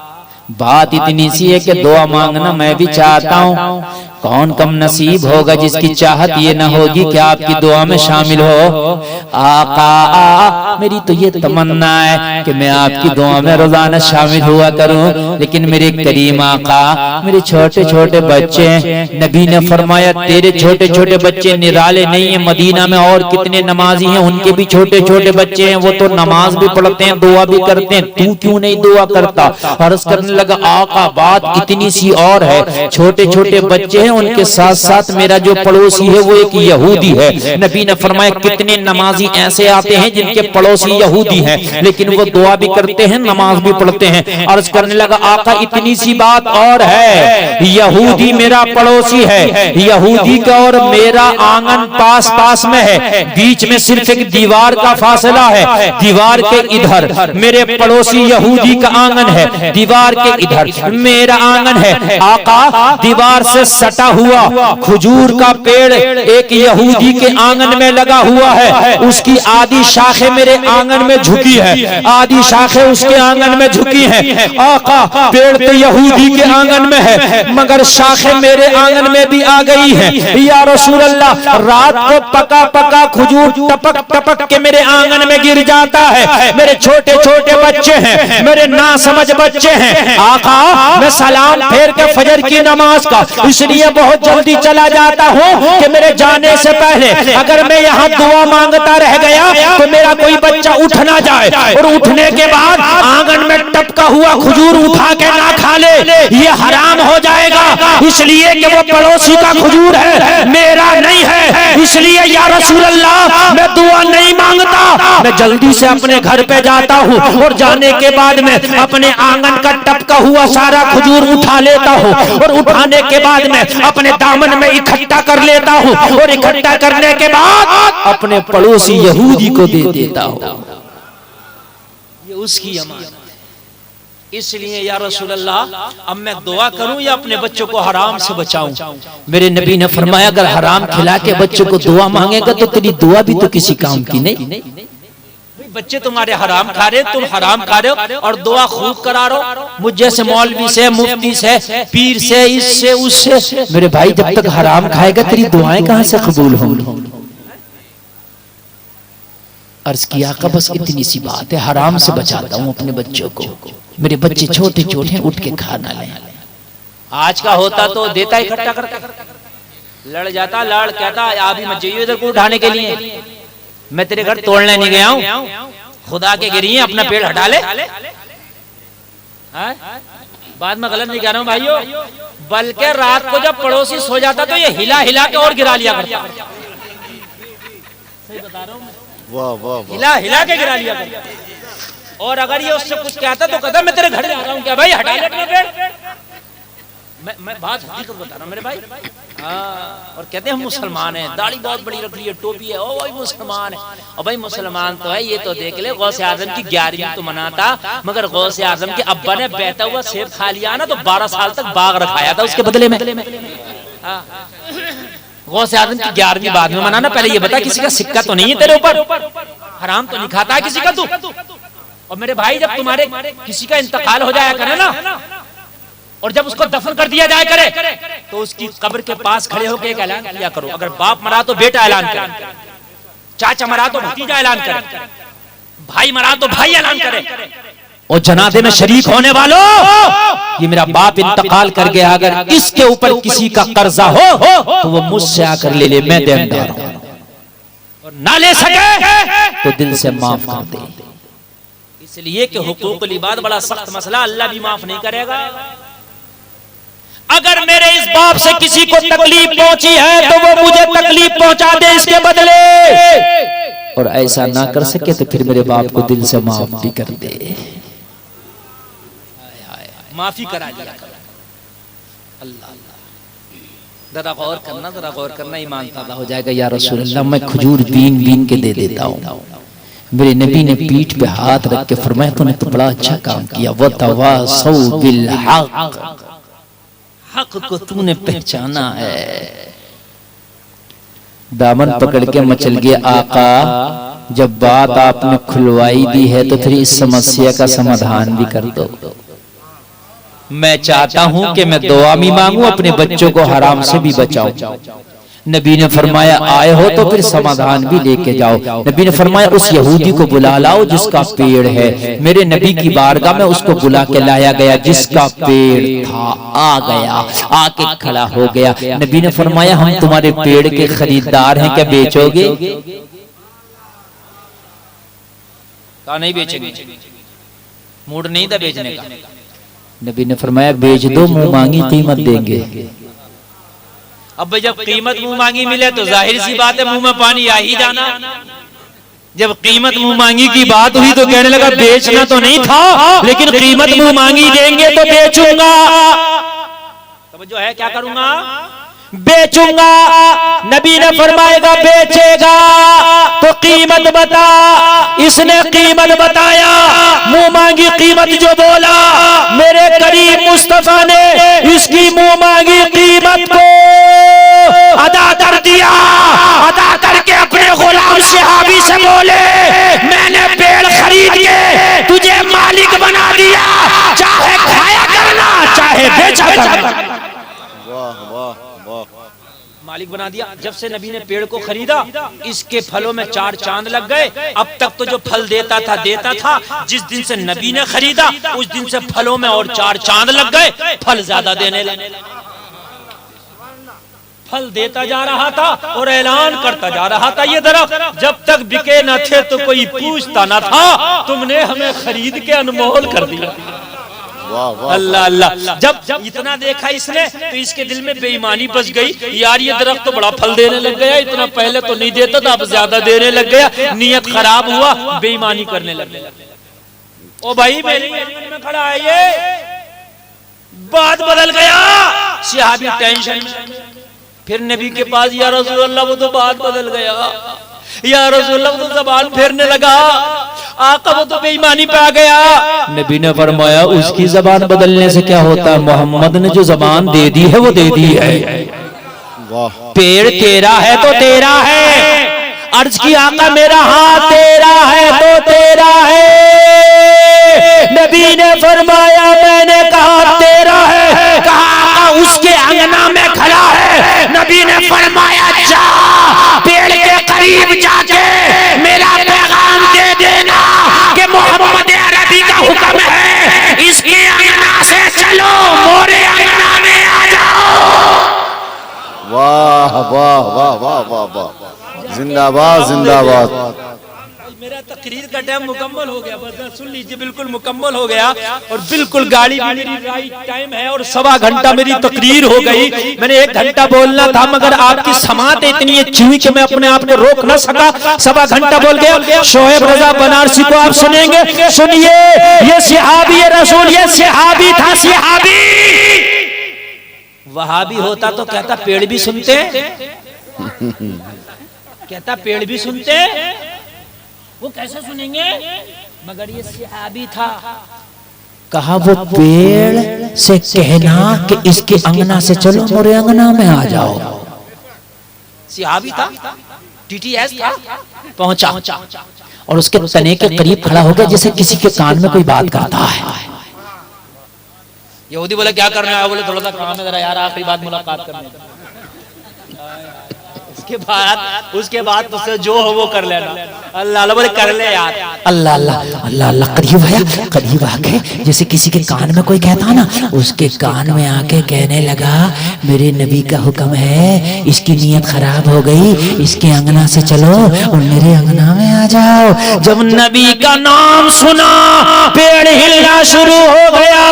बात इतनी सी है कि दुआ मांगना मैं भी चाहता हूँ। कौन कम नसीब होगा जिसकी चाहत ये ना होगी कि आपकी दुआ में शामिल हो। आका मेरी तो ये तमन्ना है कि मैं आपकी दुआ में रोजाना शामिल हुआ करूं, लेकिन मेरे करीम आका, मेरे छोटे छोटे बच्चे हैं। नबी ने फरमाया, तेरे छोटे छोटे बच्चे निराले नहीं है, मदीना में और कितने नमाजी हैं, उनके भी छोटे छोटे बच्चे हैं, वो तो नमाज भी पढ़ते हैं, दुआ भी करते हैं, तू क्यों नहीं दुआ करता? अर्ज करने लगा, आका बात इतनी सी और है, छोटे छोटे बच्चे हैं, उनके साथ साथ मेरा जो पड़ोसी है वो एक यहूदी है। नबी ने फरमाया, कितने नमाजी ऐसे आते हैं जिनके पड़ोसी यहूदी हैं, लेकिन वो दुआ भी करते हैं, नमाज भी पढ़ते हैं। अर्ज करने लगा, आका इतनी सी बात और है, यहूदी मेरा पड़ोसी है, यहूदी का और मेरा आंगन पास पास में है, बीच में सिर्फ एक दीवार का फासला है। दीवार के इधर मेरे पड़ोसी यहूदी का आंगन है, दीवार के इधर मेरा आंगन है। आका दीवार से सटा हुआ खजूर का पेड़ एक यहूदी के आंगन में लगा हुआ है, उसकी आधी शाखें मेरे आंगन में झुकी है, आधी शाखें उसके आंगन में झुकी हैं। आका पेड़ तो यहूदी के आंगन में है, मगर शाखें मेरे आंगन में भी आ गई हैं। या रसूल अल्लाह, रात को पका पका खजूर टपक टपक के मेरे आंगन में गिर जाता है। मेरे छोटे छोटे बच्चे हैं, मेरे ना समझ बच्चे हैं। आका मैं सलाम फेर के फजर की नमाज का इसलिए बहुत जल्दी चला जाता हूँ कि मेरे जाने से पहले अगर मैं यहाँ दुआ मांगता रह गया तो मेरा कोई बच्चा उठ ना जाए, और उठने के बाद आंगन में टपका हुआ खजूर उठा के ना खा ले, ये हराम हो जाएगा। इसलिए कि वो पड़ोसी का खजूर है, मेरा नहीं है। इसलिए या रसूल अल्लाह मैं दुआ नहीं मांगता, मैं जल्दी से अपने घर पे जाता हूँ, और जाने के बाद में अपने आंगन का टपका हुआ सारा खजूर उठा लेता हूँ, और उठाने के बाद में अपने दामन में इकट्ठा कर लेता हूँ, और इकट्ठा करने के बाद अपने पड़ोसी यहूदी को दे देता हूँ। ये उसकी अमानत है। इसलिए या रसूल अल्लाह, अब मैं दुआ करूं या अपने बच्चों को हराम से बचाऊं? मेरे नबी ने फरमाया, अगर हराम खिला के बच्चों को दुआ मांगेगा तो तेरी दुआ भी तो किसी काम की नहीं। बच्चे तुम्हारे हराम खा रहे, तुम हराम खा रहे हो और दुआ खूब करा रहे हो मुझ जैसे मौलवी से, मुफ्ती से, पीर से, इससे उससे। मेरे भाई जब तक हराम खाएगा तेरी दुआएं कहां से कबूल होंगी? अर्ज किया का बस इतनी सी बात है, हराम से बचाता हूँ अपने बच्चों को। मेरे बच्चे छोटे छोटे हैं, उठ के खाना लें। आज का होता तो देता इकट्ठा करके, लड़ जाता, लड़ कहता आप ही मत जाइए इधर को उठाने के लिए, मैं तेरे घर तोड़ने नहीं गया हूँ, खुदा के गिरी अपना पेड़ हटा ले। बाद में गलत नहीं कह रहा हूँ भाइयों, बल्कि रात को जब पड़ोसी सो जाता तो ये हिला हिला के और गिरा लिया करता। सही बता रहा हूँ, वाह वाह, हिला हिला के गिरा लिया करता। और अगर ये उससे कुछ कहता तो कहता मैं तेरे घर जा रहा हूँ, क्या भाई हटा ले अपना पेड़। मैं बात हकीकत बता रहा हूँ मेरे भाई। और कहते हैं हम मुसलमान हैं, दाढ़ी बहुत बड़ी रख ली है, टोपी है, ओ भाई मुसलमान है। और भाई मुसलमान तो है, ये तो देख ले गौसे आजम की 11वीं तो मनाता, मगर गौसे आजम के अब्बा ने बहता हुआ सेब खा लिया ना तो 12 साल तक बाग रखाया था उसके बदले में। गौसे आजम की 11वीं बाद में मनाना। पहले ये बता किसी का सिक्का तो नहीं है तेरे ऊपर, हराम तो नहीं खाता है किसी का तू। और मेरे भाई जब तुम्हारे किसी का इंतकाल हो जाया करे ना, और जब उसको दफन कर दिया जाए करे, तो उसकी कब्र के पास खड़े होकर एक ऐलान किया करो। अगर बाप मरा तो बेटा ऐलान करे, चाचा मरा तो भतीजा ऐलान करे, भाई मरा तो भाई ऐलान करे, और जनाजे में शरीक होने वालों, ये मेरा बाप इंतकाल कर गया, अगर इसके ऊपर किसी का कर्जा हो तो वो मुझसे आकर ले ले, मैं देनदार हूं, और ना ले सके तो दिल से माफ कर दे। इसलिए कि हुकूकुल इबाद बड़ा सख्त मसला, अल्लाह भी माफ नहीं करेगा। अगर मेरे इस बाप से किसी को तकलीफ पहुंची है तो वो मुझे तकलीफ पहुंचा दे इसके बदले, और ऐसा ना कर सके तो फिर मेरे बाप को दिल से माफ भी कर दे। माफी करा दिया। अल्लाह जरा गौर करना, जरा गौर करना, ईमान ताज़ा हो जाएगा। या रसूल अल्लाह, मैं खजूर बीन बीन के दे देता हूँ। मेरे नबी ने पीठ पे हाथ रख के फरमाया, तूने तो बड़ा अच्छा काम किया। वो तवासौ बिल हक, हक को तूने पहचाना है। दामन पकड़ के मचल गया, आका जब बात आपने खुलवाई दी है तो फिर इस समस्या का समाधान भी कर दो। मैं चाहता हूं कि मैं दुआ भी मांगूं, अपने बच्चों को हराम से भी बचाऊं। नबी ने फरमाया, आए हो तो फिर समाधान भी लेके जाओ। नबी ने फरमाया, उस यहूदी को बुला लाओ जिसका पेड़ है। मेरे नबी की बारगाह में उसको बुला के लाया गया, जिसका पेड़ था आ गया, आके खड़ा हो गया। नबी ने फरमाया, हम तुम्हारे पेड़ के खरीदार हैं, क्या बेचोगे? कहा नहीं बेचेंगे, मूड नहीं था बेचने का। नबी ने फरमाया, बेच दो, मुंह मांगी कीमत देंगे। अब भाई जब कीमत मुंह मांगी मिले तो जाहिर सी बात है मुंह में पानी आ ही जाना। जब कीमत मुंह मांगी की बात हुई तो कहने लगा, बेचना तो नहीं था लेकिन कीमत मुंह मांगी देंगे तो बेचूंगा। तो जो है क्या करूंगा? बेचूंगा। नबी ने फरमाएगा, बेचेगा तो कीमत बता। इसने कीमत बताया, मुंह मांगी कीमत जो बोला, मेरे करीम मुस्तफा ने इसकी मुंह मांगी कीमत को अदा कर दिया। अदा करके अपने गुलाम सहाबी से बोले, मैंने पेड़ खरीद के तुझे मालिक बना दिया, चाहे खाया करना चाहे बेचा करना। मालिक बना दिया। जब से नबी ने पेड़ को खरीदा, इसके फलों में 4 चांद लग गए। अब तक तो जो फल देता था। जिस दिन से नबी ने खरीदा उस दिन से फलों में और 4 चांद लग गए, फल ज्यादा देने लगे। फल देता जा रहा था और ऐलान करता जा रहा था, ये दरख्त जब तक बिके न थे तो कोई पूछता न था, तुमने हमें खरीद के अनमोल कर दिया। अल्लाह अल्लाह। जब इतना देखा इसने तो इसके दिल में बेईमानी बस गई, यार ये दरख्त तो बड़ा फल देने लग गया, इतना पहले तो नहीं देता था, अब ज्यादा देने लग गया। नियत खराब हुआ, बेईमानी करने लग गया। ओ भाई मेरी में खड़ा है ये, बात बदल गया। सहाबी टेंशन, फिर नबी के पास, या रसूल अल्लाह वो तो बात बदल गया, या रसूल अल्लाह वो तो ज़बान फेरने लगा, आका वो तो बेईमानी पे आ गया। नबी ने फरमाया, उसकी जबान बदलने से क्या होता है, मोहम्मद ने जो जबान दे दी है वो दे दी है। पेड़ तेरा है तो तेरा है। अर्ज की, आका मेरा हाथ तेरा है तो तेरा है। नबी ने फरमाया, मैंने कहा तेरा है, कहा उसके अंगना में खड़ा है। नबी ने फरमाया, जा पेड़ के करीब जाके मेरा पैगाम दे देना कि मोहम्मद अरबी का हुक्म है, इसके अंगना से चलो, मोरे अंगना में आ जाओ। वाह वाह वाह वाह वाह वाह, जिंदाबाद जिंदाबाद। मेरा तकरीर का टाइम मुकम्मल हो गया, बस सुन लीजिए, बिल्कुल मुकम्मल हो गया। और बिल्कुल गाड़ी भी मेरी राइट टाइम है और 1.25 घंटा मेरी तकरीर हो गई। मैंने 1 घंटा बोलना था, मगर आपकी समात इतनी अच्छी हुई कि मैं अपने आप को रोक न सका, 1.25 घंटा बोल गया। शोएब रजा बनारसी को आप सुनेंगे, सुनिए। ये सहाबी रसूल, ये सहाबी था, सहाबी। वहाबी होता तो कहता पेड़ भी सुनते, कहता पेड़ भी सुनते, वो कैसे सुनेंगे, मगर ये सहाबी था। कहा, वो पेड़ से कहना कि इसके अंगना से चलो, मोरे अंगना में आ जाओ। सहाबी था, टीटीएस था, पहुंचा और उसके तने के करीब खड़ा हो गया, जैसे किसी के कान में कोई बात करता है। यहूदी बोले, क्या करना है? बोले, थोड़ा सा काम है जरा यार, आखिरी बात मुलाकात करनी। उसके बाद तुझसे जो हो वो कर लेना। अल्लाह बोले कर ले यार। अल्लाह अल्लाह अल्लाह अल्लाह करीब आया, करीब आके जैसे किसी के कान में कोई कहता ना, उसके कान में आके कहने लगा मेरे नबी का हुक्म है, इसकी नीयत खराब हो गई, इसके अंगना से चलो और मेरे अंगना में आ जाओ। जब नबी का नाम सुना पेड़ हिलना शुरू हो गया,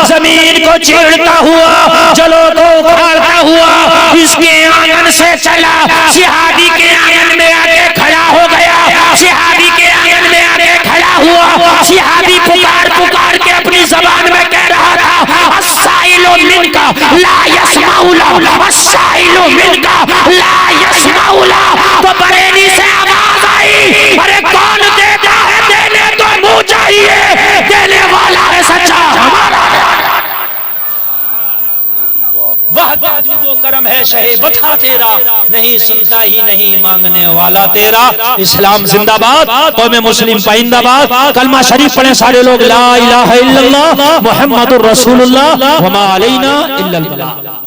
जमीन को चीरता हुआ, जलो को उखाड़ता हुआ इसके आंगन से चला, सिहाबी के आंगन में आके खड़ा हो गया, सिहाबी के आंगन में आके खड़ा हुआ। सिहाबी पुकार पुकार के अपनी जबान में कह रहा था अस्साइलु मिनका ला यस्माउला, अस्साइलु मिनका ला यस्माउला। तो बरेली से आवाज आई, अरे कौन देता है, देने तो मुंह चाहिए, देने वाला है सच्चा हमारा। वह जो करम है शहे बता तेरा, नहीं सुनता ही नहीं मांगने वाला तेरा। इस्लाम जिंदाबाद, कौम मुस्लिम पाइंदाबाद। कलमा शरीफ पढ़े सारे लोग, ला इलाहा इल्लल्लाह मुहम्मदुर रसूलुल्लाह व मा अलैना इल्लल बलाग।